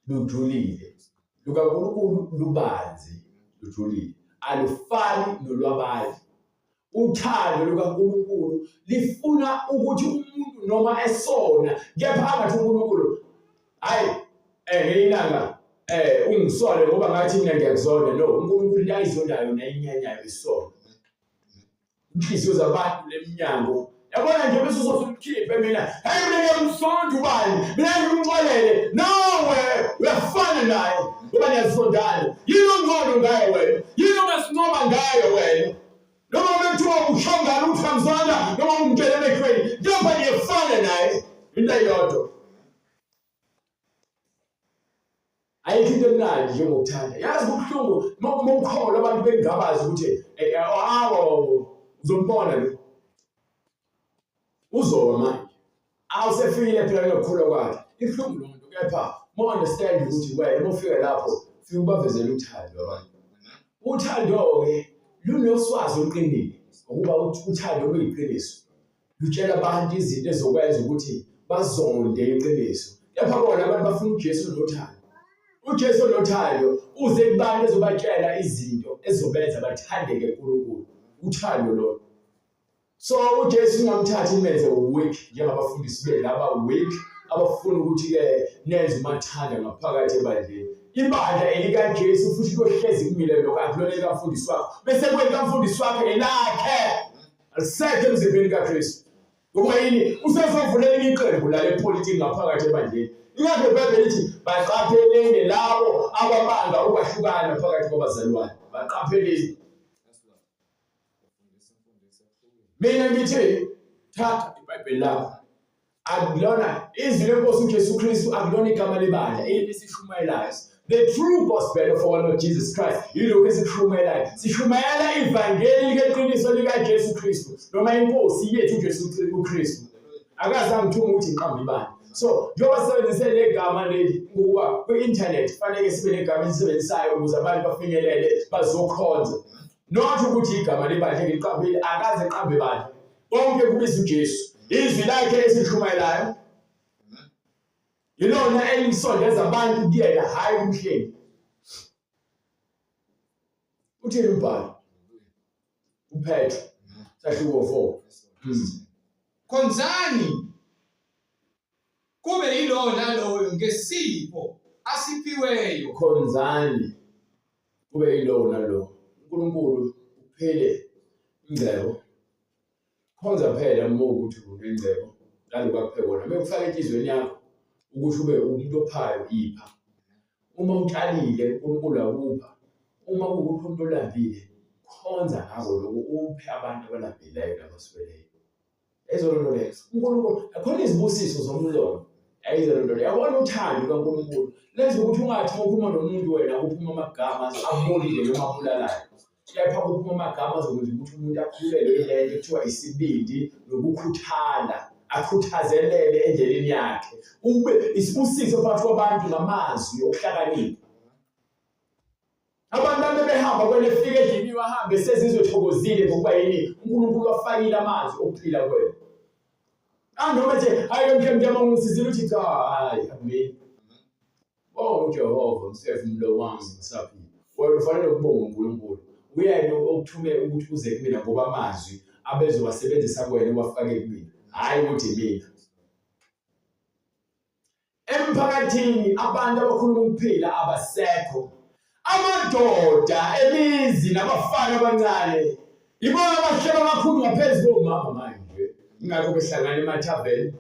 lujulile, lukaNkulunkulu lubanzi, lujulile, alufani nolwabanye. Uthando lukaNkulunkulu lifuna ukuthi umuntu noma esona kepha angathi uNkulunkulu hayi ngelanga ungisole ngoba ngathi mina ngiyakuzona. No, uNkulunkulu into ayizondayo nayinyanyayo isono. Inhliziyo zabantu leminyango yabona nje bese uzokhiphe mina hayi mina ngiyamsonda ubani mina ngimxolele. No, uyafana naye ngoba niyazondana. Yini ongcono ngaye wena? Yini ongasinqoba ngaye wena? Noma bethiwa ushongana uthamzana noma umtshelele ekhweni njengoba niyefana naye into eyodwa. Ayikho into emnandi njengokuthanda. Yazi kubuhlungu uma ukholwa abantu bengabazi ukuthi uzombona lo uzoba manje awusefikile phela nokukhula kwakhe. Ibuhlungu lo nto kepha more understand ukuthi wena ufike lapho fika ubavezele uthando abantu. Uthando-ke lunoswazi oluqinile ukuba uthando luyiqiniso. Lutshela abantu izinto ezokwenza ukuthi bazonde iqiniso. Kepha bona abantu bafuna uJesu nothando. uJesu nothando uze kubantu ezobatshela izinto ezobenza bathandeke kuNkulunkulu. Uthando lo. So uJesu ungamthathi imenze weak njengabafundisi belaba weak abafuna ukuthi ke nenze umathanda ngaphakathi ebandleni. Ibandla elikaJesu futhi kohlezi kumile lokho akulona ekamfundisi wakho. Bese kwekamfundisi wakhe elakhe alisekho emzimbeni kaKristu. Ngoba yini usezovulela iqembu la lepolitiki ngaphakathi ebandleni. Ingakho iBhayibheli lithi baqapheleni labo ababanga ukwahlukana phakathi kwabazalwane. Baqapheleni. Mina ngithi thatha iBhayibheli lakho. Akulona izwi lenkosi uJesu Kristu akulona igama lebandla elisishumayelayo. The true gospel of our Lord Jesus Christ yilokho esishumayelayo. Sishumayela ivangeli leqiniso likaJesu Kristu noma inkosi yethu uJesu Kristu. Akazange ngithume ukuthi ngiqambe ibandla. So njengoba sisebenzise le gama leli ngoba kwi-internet fanele sibe negama elisebenzisayo ukuze abantu bafinyelele bazokhonza. Not ukuthi igama lebandla ngiliqambile akaze qambe ibandla. Bonke kubiza uJesu. Izwi lakhe esishumayelayo yilona elisondeza abantu kuyena hayi kumhleli. Uthini umbhalo? uPetro sahluko 4. Khonzani kube yilo naloyo ngesipho asiphiweyo. Khonzani kube yilo nalo. uNkulunkulu uphele ingcebo. Khonza phela uma ukuthi unengcebo naloku akupheke wona. Mekufaka enhlizweni yakho ukuthi ube umuntu ophayo ipha. Uma utshalile uNkulunkulu akupha. Uma kuwukuthi umuntu olambile khonza ngako lokho uphe abantu abalambileyo nabasweleyo. Ezolonto lezo uNkulunkulu akhona izibusiso zomlomo. Ayizolonto leyo. Yabona uthando kaNkulunkulu lenza ukuthi ungathi ukhuluma nomuntu wena kuphuma amagama abolile noma abulalayo. Kepha kuphuma amagama azokwenza ukuthi umuntu akhulelwe ilento ekuthiwa isibindi nokukhuthala. Akhuthazelele endleleni yakhe. Ube isibusiso phakathi kwabantu namazwi okuhlakanipha. Abantu behamba kwele fike endlini wahambe sezizothokozile ngokuba yini uNkulunkulu wafakile amazwi okuphila kwena. Noma nje hayi mhlawumbe ngumsizile uthi cha hayi amini. uJehova msefumulo wami ngisaphila. Wena ufanele ukubonga uNkulunkulu. Uyena okuthume ukuthi uze kumina ngoba amazwi abezowasebenzisa kwena wafake kumina. Hayi ukuthi mina. Emphakathini abantu abakhuluma ukuphila abasekho. Amadoda emizi nabafana abancane ibona abahleba kakhulu ngaphezulu komama manje. Ingakho behlangana emathaveni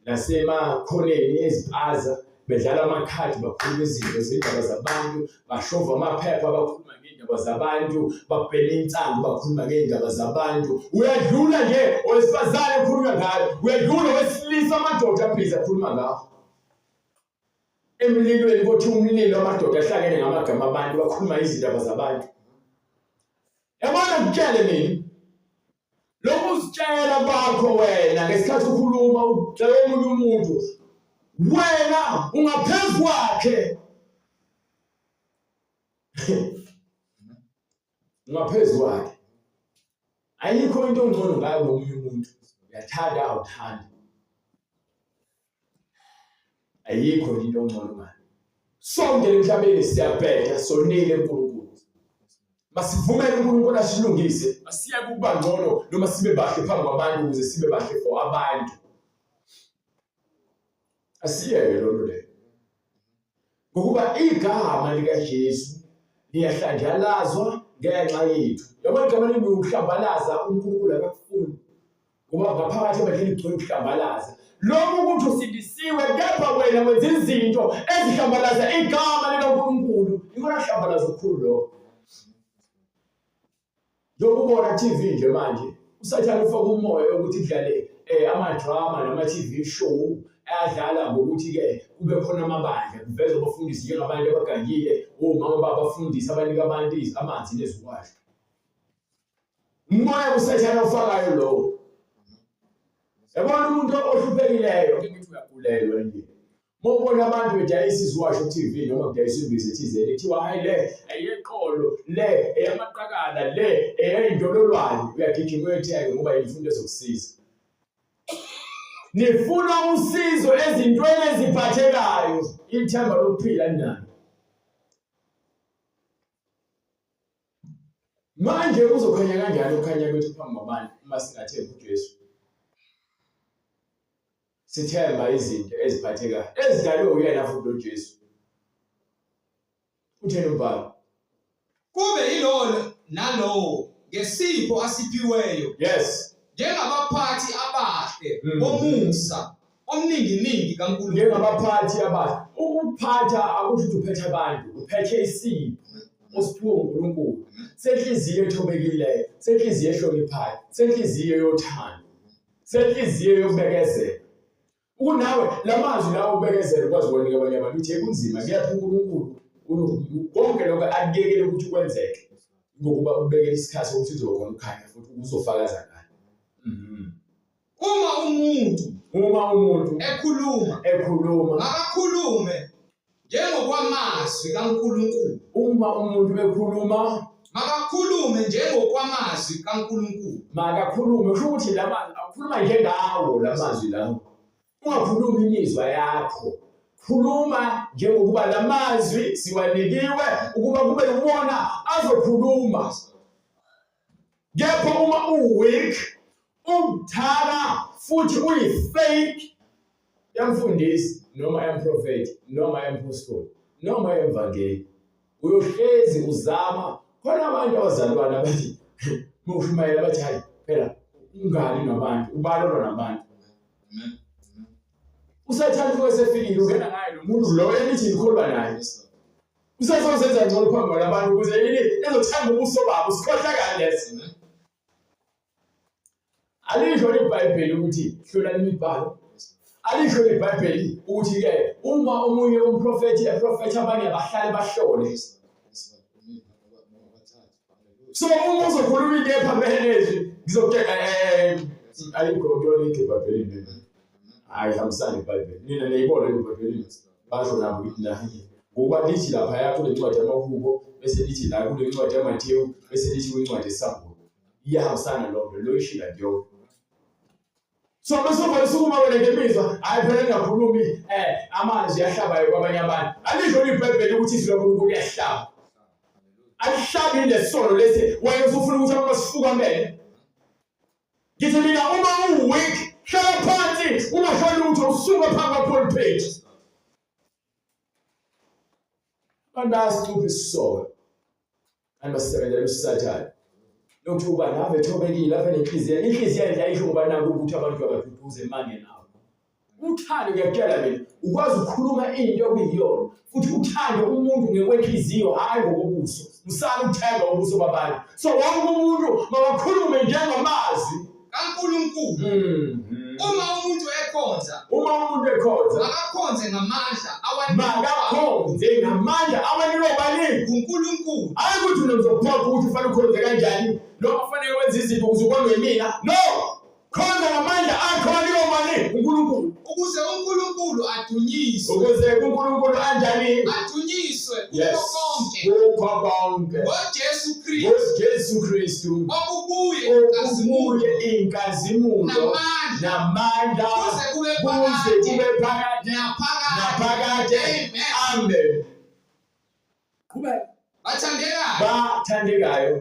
nasemakhoneni ezipaza bedlala amakhadi bakhuluma izinto zindaba zabantu, bashova amaphepha bakhuluma ngendaba zabantu, babhena insangu bakhuluma ngendaba zabantu. Uyadlula nje owesifazane ukhuluma ngayo, uyadlula wesilisa amadoda abhizi akhuluma ngawo. Emlilweni kothi umlilo amadoda ahlangene ngamagama abantu bakhuluma izindaba zabantu. Yabona ngitshele mina lokhu uzitshela bakho wena ngesikhathi ukhuluma utshela omunye umuntu wena ungaphezulu kwakhe. Ungaphezulu kwakhe. Ayikho into engcono ngayo nomunye umuntu. Uyathanda awuthanda. ayikho into ongcono ngani. Sonke emhlabeni siyabheka sonile uNkulunkulu. Masivumele uNkulunkulu asilungise, asiye kuba ngcono noma sibe bahle phambi kwabantu ukuze sibe bahle for abantu. Asiyeke lolo le. Ngokuba igama likaJesu liyahlanjalazwa ngenxa yethu. Yabona igama leli ukuhlambalaza uNkulunkulu akakufuni. Ngoba ngaphakathi ebandleni kugcwele ukuhlambalaza. Lokhu ukuthi usindisiwe kepha wena wenza izinto ezihlambalaza igama likaNkulunkulu. Ikona hlambalaza okukhulu lokho. Lokubona TV nje manje usathana ufaka umoya ukuthi kudlale ama-drama nama-TV show ayadlala ngokuthi ke kube khona amabandla kuvezwe abafundisi njengabantu abagangile omama babafundisi abanika abantu amanzi nezikwashi. Umoya usathana ufakayo lowo. Yabona umuntu ohluphekile ngithi uyagulelwa nje. Mobona abantu bedayisa izikwashi ku-TV noma kudayisa imbiza ethizeni kuthiwa hayi le eyeqolo le eyamaqakala le eyindololwane uyagijima uyothenga ngoba yimfundo ezokusiza. Nifuna usizo ezintweni eziphathekayo, ithemba lokuphila ninalo. Manje uzokhanya kanjani ukukhanya kwethu phambi kwabantu uma singathembi uJesu? Sithemba izinto eziphathekayo ezidalwe uyena futhi uJesu. Utheni umbhalo? Kube yilona nalowo ngesipho asiphiweyo. Yes. Njengabaphathi abahle bomusa omningi kaNkulunkulu. Njengabaphathi abahle. Ukuphatha akusho ukuthi uphethe abantu, uphethe isipho osiphiwe uNkulunkulu. Senhliziyo ethobekileyo, senhliziyo ehloniphayo, senhliziyo yothando, senhliziyo yokubekezela. Unawe lamazwi lawo ubekezela ukwazi ukwanika abanye abantu uthi kunzima kuyaphi uNkulunkulu konke lokho akuyekele ukuthi kwenzeke ngokuba ubekele isikhathi sokuthi uzokhona ukukhanya futhi uzofakaza ngani. Uma umuntu ekhuluma makakhulume njengokwamazwi kaNkulunkulu. Uma umuntu ekhuluma makakhulume njengokwamazwi kaNkulunkulu. Makakhulume kusho ukuthi lamazwi akhuluma njengawo lamazwi lawo. Ungakhuluma imizwa yakho. Khuluma njengokuba lamazwi siwanikiwe ukuba kube ubona azokhuluma. Kepha uma uweak, ubuthaka futhi uyifake yamfundisi noma yamprofeti noma yamphostoli noma yemvangeli, uyohlezi uzama. Khona abantu abazalwana bathi mushumayela bathi hayi phela ungali nabantu ubalolwa nabantu. Usathanda ukwesefikile ungena ngaye lo muntu lo elithi ngikhuluma naye. Usazozenza ngcono phambi kwabantu ukuze yini ezothanda ubuso babo sikhohlakala leso. Alisho iBhayibheli ukuthi hlola imibhalo. Alisho iBhayibheli ukuthi ke uma omunye umprofeti abanye abahlale bahlole. So uma uzokhuluma into ephambenezi ngizokutshela ayikho into iBhayibheli. Ayihambisani iBhayibheli. Nina niyibona iBhayibheli basho nabo ukuthi naye ngoba lithi lapha yakho lencwadi yamahubo bese lithi la kule ncwadi yaMathewu bese lithi kwincwadi yeSamuel. Iyahambisana lo ishila nje. So besofana sukuma wena ngemizwa hayi phela ngingakhulumi amazwi ahlabayo kwabanye abantu. Alisho iBhayibheli ukuthi izwi loNkulunkulu liyahlaba. Alihlabi lesono lesi wena ufuna ukuthi abantu basifukamele. Ngithi mina uma uweak hlala phansi ungahlali ukuthi usuka phambi kwa-pulpit. Abantu bayasicupha isisolo and basebenzela usathane. Lokhu uba nave thobekile lapha nenhliziyo. Inhliziyo ayisho ngoba naku ukuthi abantu abaduduze manje nawo. Uthando ngiyakutshela mina ukwazi ukukhuluma into okuyiyona futhi uthande umuntu ngekwenhliziyo hayi ngokobuso. Usala uthenga ubuso babantu. So wonke umuntu makakhulume njengamazwi kaNkulunkulu. Uma umuntu ekhonza makakhonze ngamandla awanikwa bani uNkulunkulu. Hayi ukuthi unomzophapha ukuthi ufanele ukhonze kanjani noma ufanele wenze izinto ukuze ubonwe yimina. No, khonza ngamandla akho awanikwa bani uNkulunkulu ukuze uNkulunkulu adunyiswe. Ukuze uNkulunkulu anjani adunyiswe kukho konke ngoJesu Kristu okubuye inkazimulo namandla kuze kube phakathi naphakade. Amen. Amen. Qhubeka. Bathandekayo,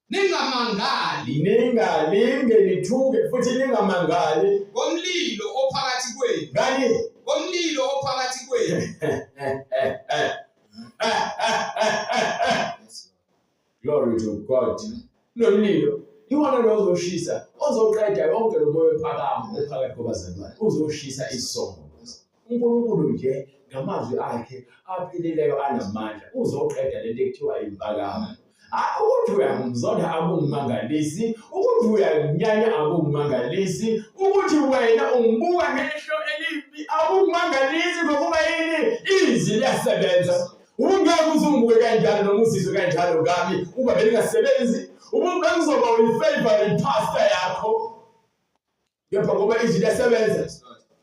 ningamangali ningalinge nithuke futhi ningamangali ngomlilo ophakathi kwenu. ngani. Ngomlilo ophakathi kwenu. Glory to God. Nomlilo iwona lo ozoshisa, ozoqeda yonke lo moya ophakama ophakathi kwabazalwane, uzoshisa isomo. uNkulunkulu nje ngamazwi akhe aphilileyo anamandla uzoqeda lento ekuthiwa impakamo. Ukuthi uyangizonda akungimangalisi, ukuthi uyanyanya akungimangalisi, ukuthi wena ungibuka ngehlo elibi akungimangalisi, ngokuba yini izwi liyasebenza. Ungeke uzungibuke kanjalo noma uzizwe kanjalo ngami uma belingasebenzi, uma ngizoba uyi-favorite pastor yakho. Kepha ngoba izwi liyasebenza,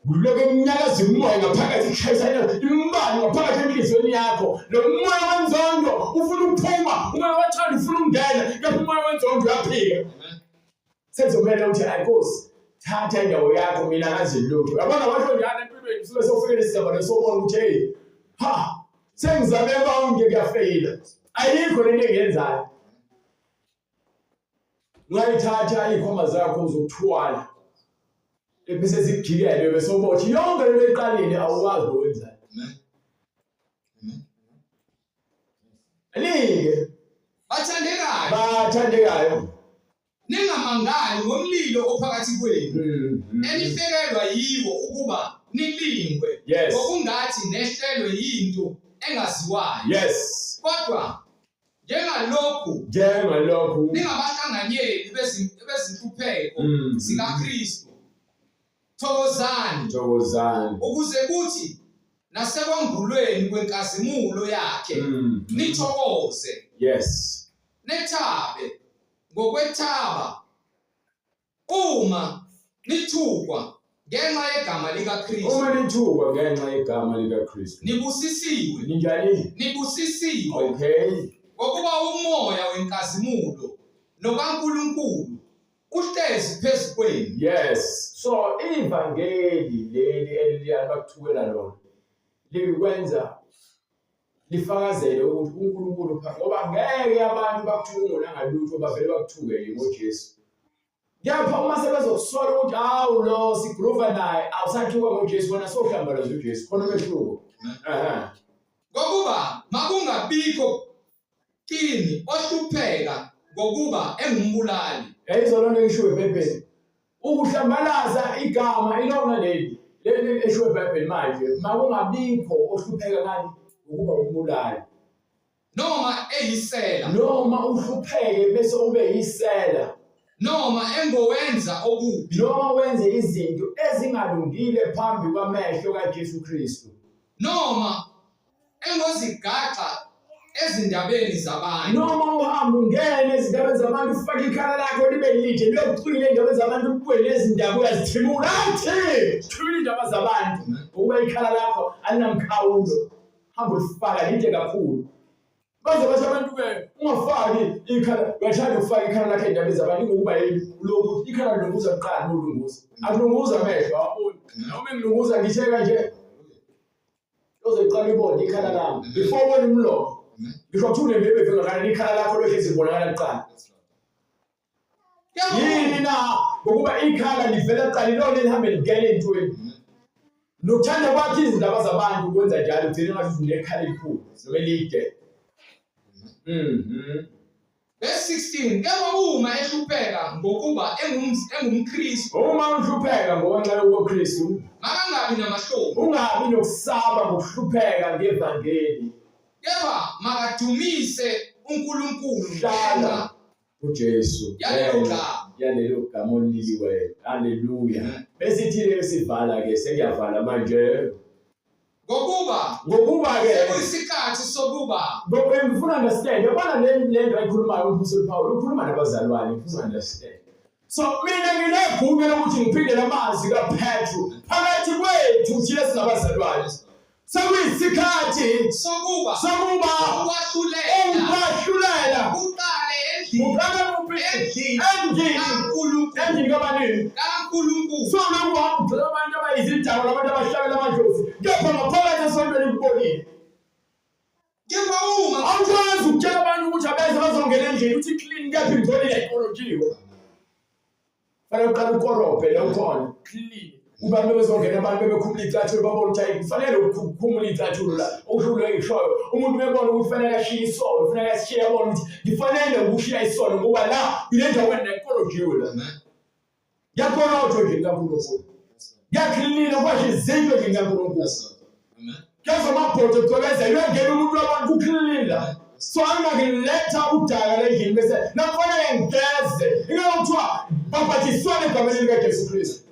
kuloko eminyakazi umoya ngaphakathi ikhayisana imbali ngaphakathi enhliziyweni yakho. Lo moya wenzondo ufuna ukuphuma, ungawathanda ufuna ukungena, kepha umoya wenzondo uyaphika. Senzomela ukuthi ayinkosi, thatha indawo yakho, mina ngazi lutho. Yabona abantu njalo empilweni suke sofike lesigaba sobona ukuthi hey, sengizame konke kuyafeyila. Ayikho lento engenzayo. Ungayithatha ikhoma zakho uzokuthwala. Bese zikujikele bese ubothi yonke le eqalile awuwazi ukwenza. Alike bathandekayo, ningamangali ngomlilo ophakathi kwenu. Enifikelwa yiwo ukuba nilingwe ngokungathi nehlelwe yinto engaziwayo. Yes. Kodwa njengalokhu ningabahlanganyeli bezinhlupheko zikaKristu. Thokozani ukuze kuthi nasekwambulweni kwenkazimulo yakhe nithokoze. Yes. Nethabe ngokwethaba uma nithukwa ngenxa yegama likaKristu. Uma nithukwa ngenxa yegama likaKristu. Nibusisiwe. Ninjani? Nibusisiwe. Okay. Ngokuba umoya wenkazimulo nokaNkulunkulu uhlezi phezu kwenu. Yes. So ivangeli leli eliyabakuthukela lona likwenza lifakazele ukuthi uNkulunkulu phansi, ngoba ngeke abantu bakuthungule ngalutho bavele bakuthukele ngoJesu. Kepha uma sebezokusola ukuthi hawu lo sigrova naye awusathuka ngoJesu, wena sohlambalaza uJesu, khona umehluko. Ngokuba makungabikho kini ohlupheka ngokuba engumbulali. Izolonto eshiwe eBhayibhelini. Ukuhlambalaza igama ilona leli eshiwe eBhayibhelini manje. Makungabikho ohlupheka ngani ukuba umbulali. Noma eyisela. Noma uhlupheke bese ube yisela. Noma engowenza okubi. Noma wenze izinto ezingalungile phambi kwamehlo kaJesu Kristu. Noma engozigaxa ezindabeni zabantu. Noma uhamba ungene ezindabeni zabantu ufake ikhala lakho libe lide liyokucwila indaba zabantu ubuye nezindaba uyazithimula athi thula indaba zabantu ngoba ikhala lakho alinamkhawulo. Hamba ulifaka lide kakhulu. Baze bathi abantu ke ungafaki ikhala, uyathanda ukufaka ikhala lakho endabeni zabantu ngokuba yini lokhu ikhala lilunguza kuqala nolunguza. Akulunguza amehlo awaboni. Noma ngilunguza ngithe kanje uzoyiqala ibone ikhala lami before ubone umlomo. Ngisho thule bebe vingakala ikhala lakho lohlezi libonakala kuqala. Yini na ngokuba ikhala livela kuqala ilona elihambe ligele entweni. Nokuthanda kwakhe izindaba zabantu kwenza njalo ugcine ngathi unekhala elikhulu noma elide. Verse 16, kepha uma ehlupheka ngokuba engumKristu. Uma uhlupheka ngokunxa yokuKristu, makangabi namahloni. Ungabi nokusaba ngokuhlupheka ngevangeli. Kepha makadumise uNkulunkulu Hlala uJesu. Yalelo gama oliliwe. Haleluya. Besithi le sivala ke sekuyavala manje. Ngokuba ke sekuyisikhathi sokuba. Ngifuna understand. Yabona le nto ayikhulumayo uMphuseli Paul ukhuluma nabazalwane, ngifuna understand. So mina nginegunya lokuthi ngiphinde amazwi kaPetru phakathi kwethu thina sinabazalwane. Sekuyisikhathi sokuba ukwahlulela uqale Uqala kuphi? Endlini kabanini. So lokho ugcina abantu abayizidalwa labantu abahlabela amadlozi. Kepha ngaphakathi esontweni kubolile. Awukwazi ukutshela abantu ukuthi abeze bazongena endlini uthi clean kepha ingcolile ikorojiwe. Fanele uqale ukorobhe la ukhona clean. Ubantu bezongena abantu bebekhumula icathulo babona ukuthi kufanele ukukhumula icathulo la ukushulo ngishoyo umuntu bebona ukuthi kufanele ashiye isono kufanele ashiye yabona ukuthi ngifanele ukushiya isono ngoba la ile ndawo enekolojiwe la yakona utho nje kaNkulunkulu yaklinina kwashe izinto nje kaNkulunkulu kazo mabhodo tobeza yongena umuntu wabona kuklinina so angakiletha udaka lendlini bese nakufanele ngigeze ingakuthiwa baphathiswane egameni likaJesu Kristu.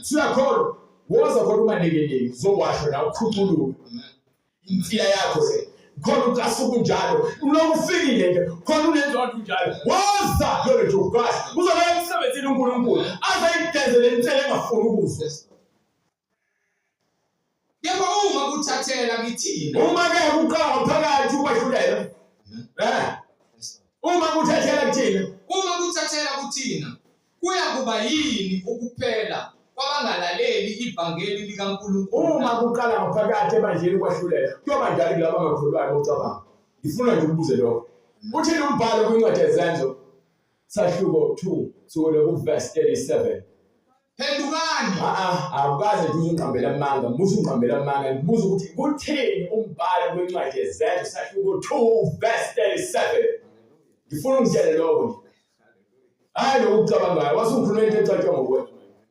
Siyakholwa woza khona umanekeleki zowasho na ukhuthuluka insila yakho le khona ukasuku njalo unokufikile nje khona unenzondo njalo woza lolo nje ugazi uzoba emsebenzini uNkulunkulu azayigezele insela engafuni ukuzwa. Yebo uma kuthathela kithina uma ke uqala phakathi ukwahlulela uma kuthathela kuthina kuya kuba yini ukuphela kwabangalaleli ibhangeli likaNkulunkulu? Uma kuqala ngaphakathi ebanjeni kwahlulela kuyoba njalo kulabo abangakholwayo ocabanga. Ngifuna nje ukubuze lokho. Uthini umbhalo kwincwadi yezenzo sahluko 2 sukela kuverse 37? Phendukani. Awukaze nje uzunqambela amanga, musu unqambela amanga. Ngibuza ukuthi kuthini umbhalo kwincwadi yezenzo sahluko 2 verse 37? Ngifuna ungitshele lokho. Hayi lo ucabangayo wasukhuluma into ecatshwa ngokwena.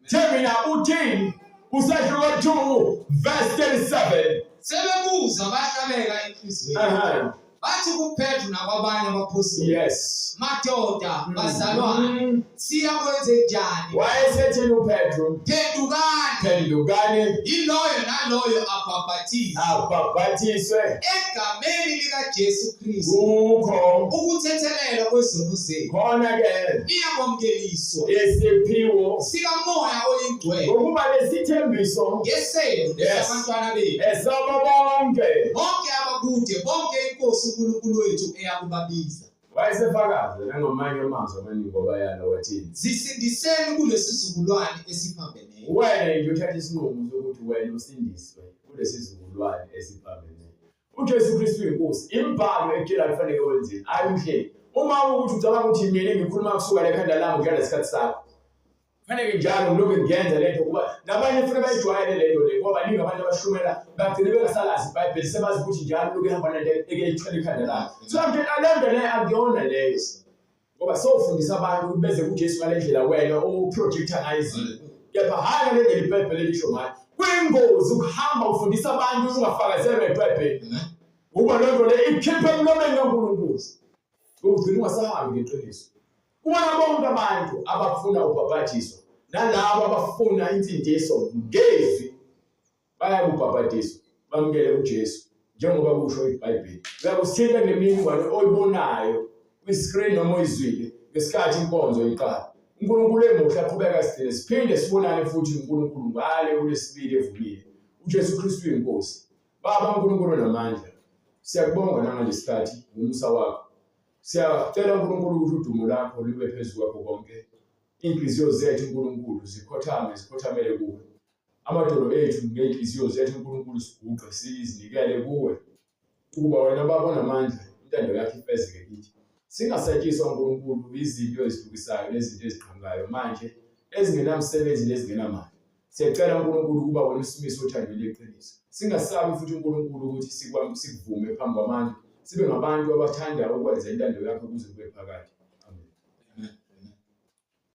Themina uthini usahluko 2 verse 37? Sebebuza bahlabeka enhliziyweni. Bathi kuPetru nakwabanye abaphosili. Yes. Madoda bazalwane siya kwenze njani? Wayesethini uPetru? Phendukani. Iloyo naloyo abhabhathiswe egameni likaJesu Kristu ukho ukuthethelelwa kwezono zethu. Khona ke iyakwamkeliswa isiphiwo sikaMoya Oyingcwele ngokuba lesithembiso ngeseno lesabantwana bethu esaba bonke abakude bonke inkosi uNkulunkulu wethu eyakubabiza. Wayesefakaza nangomanye amazwi amaningi ngoba yana wathini zisindiseni kulesizukulwane esiphambeneyo. Wena nje uthatha isinqumo sokuthi wena usindiswe kulesizukulwane esiphambeneyo. uJesu Kristu uyinkosi. Imbhalo ekutshela kufanele wenzeni ayimhleli. Uma ukuthi ucabanga ukuthi mina ngikhuluma kusuka la ekhanda lami ngiyala isikhathi sakho kufanele njalo ngilokhu ngiyenza lento kuba nabanye futhi bayijwayele lento le ngoba baningi abantu abashumela bagcine bengasalazi iBhayibheli sebazi ukuthi njalo lokhu ehamba nento ekuyithwala ekhanda lakho. So lento le akuyona leyo ngoba sowufundisa abantu ukuthi beze kuJesu ngale ndlela wena uprojectionize. Kepha hayi le ndlela iBhayibheli lisho ngayo. Kuyingozi ukuhamba ufundisa abantu ungafakazelwe eBhayibheli. Uba lento le ikhiphe emlomeni kaNkulunkulu. Ugcina ungasahambi ngeqiniso. Ubona bonke abantu abafuna ubhabhathiso nalabo abafuna insindiso ngezwi bayakubhabhathisa bamukele uJesu njengoba kusho iBhayibheli. Uyakusithinta ngemininingwane oyibonayo kwi-screen noma oyizwile ngesikhathi inkonzo iqala. uNkulunkulu emuhle aqhubeka sidine siphinde sibonane futhi uNkulunkulu ngale kulesibili evulile. uJesu Kristu uyinkosi. Baba uNkulunkulu namandla siyakubonga nangale sikhathi umusa wakho. Siyacela uNkulunkulu ukuthi udumo lakho libe phezulu kwakho konke. Inhliziyo zethu uNkulunkulu zikhothamele kuwe. Amadolo ethu ngenhliziyo zethu uNkulunkulu siguqe sizinikele kuwe. Ukuba wena Baba onamandla intando yakho ifezeke kithi. Singasatshiswa uNkulunkulu izinto ezihlukisayo nezinto eziqhamukayo manje ezingenamsebenzi nezingenamali. Siyacela uNkulunkulu ukuba wena usimise othandweni leqiniso. Singasabi futhi uNkulunkulu ukuthi sikuvume phambi kwabantu. Sibe ngabantu abathanda ukwenza intando yakho kuze kube phakade.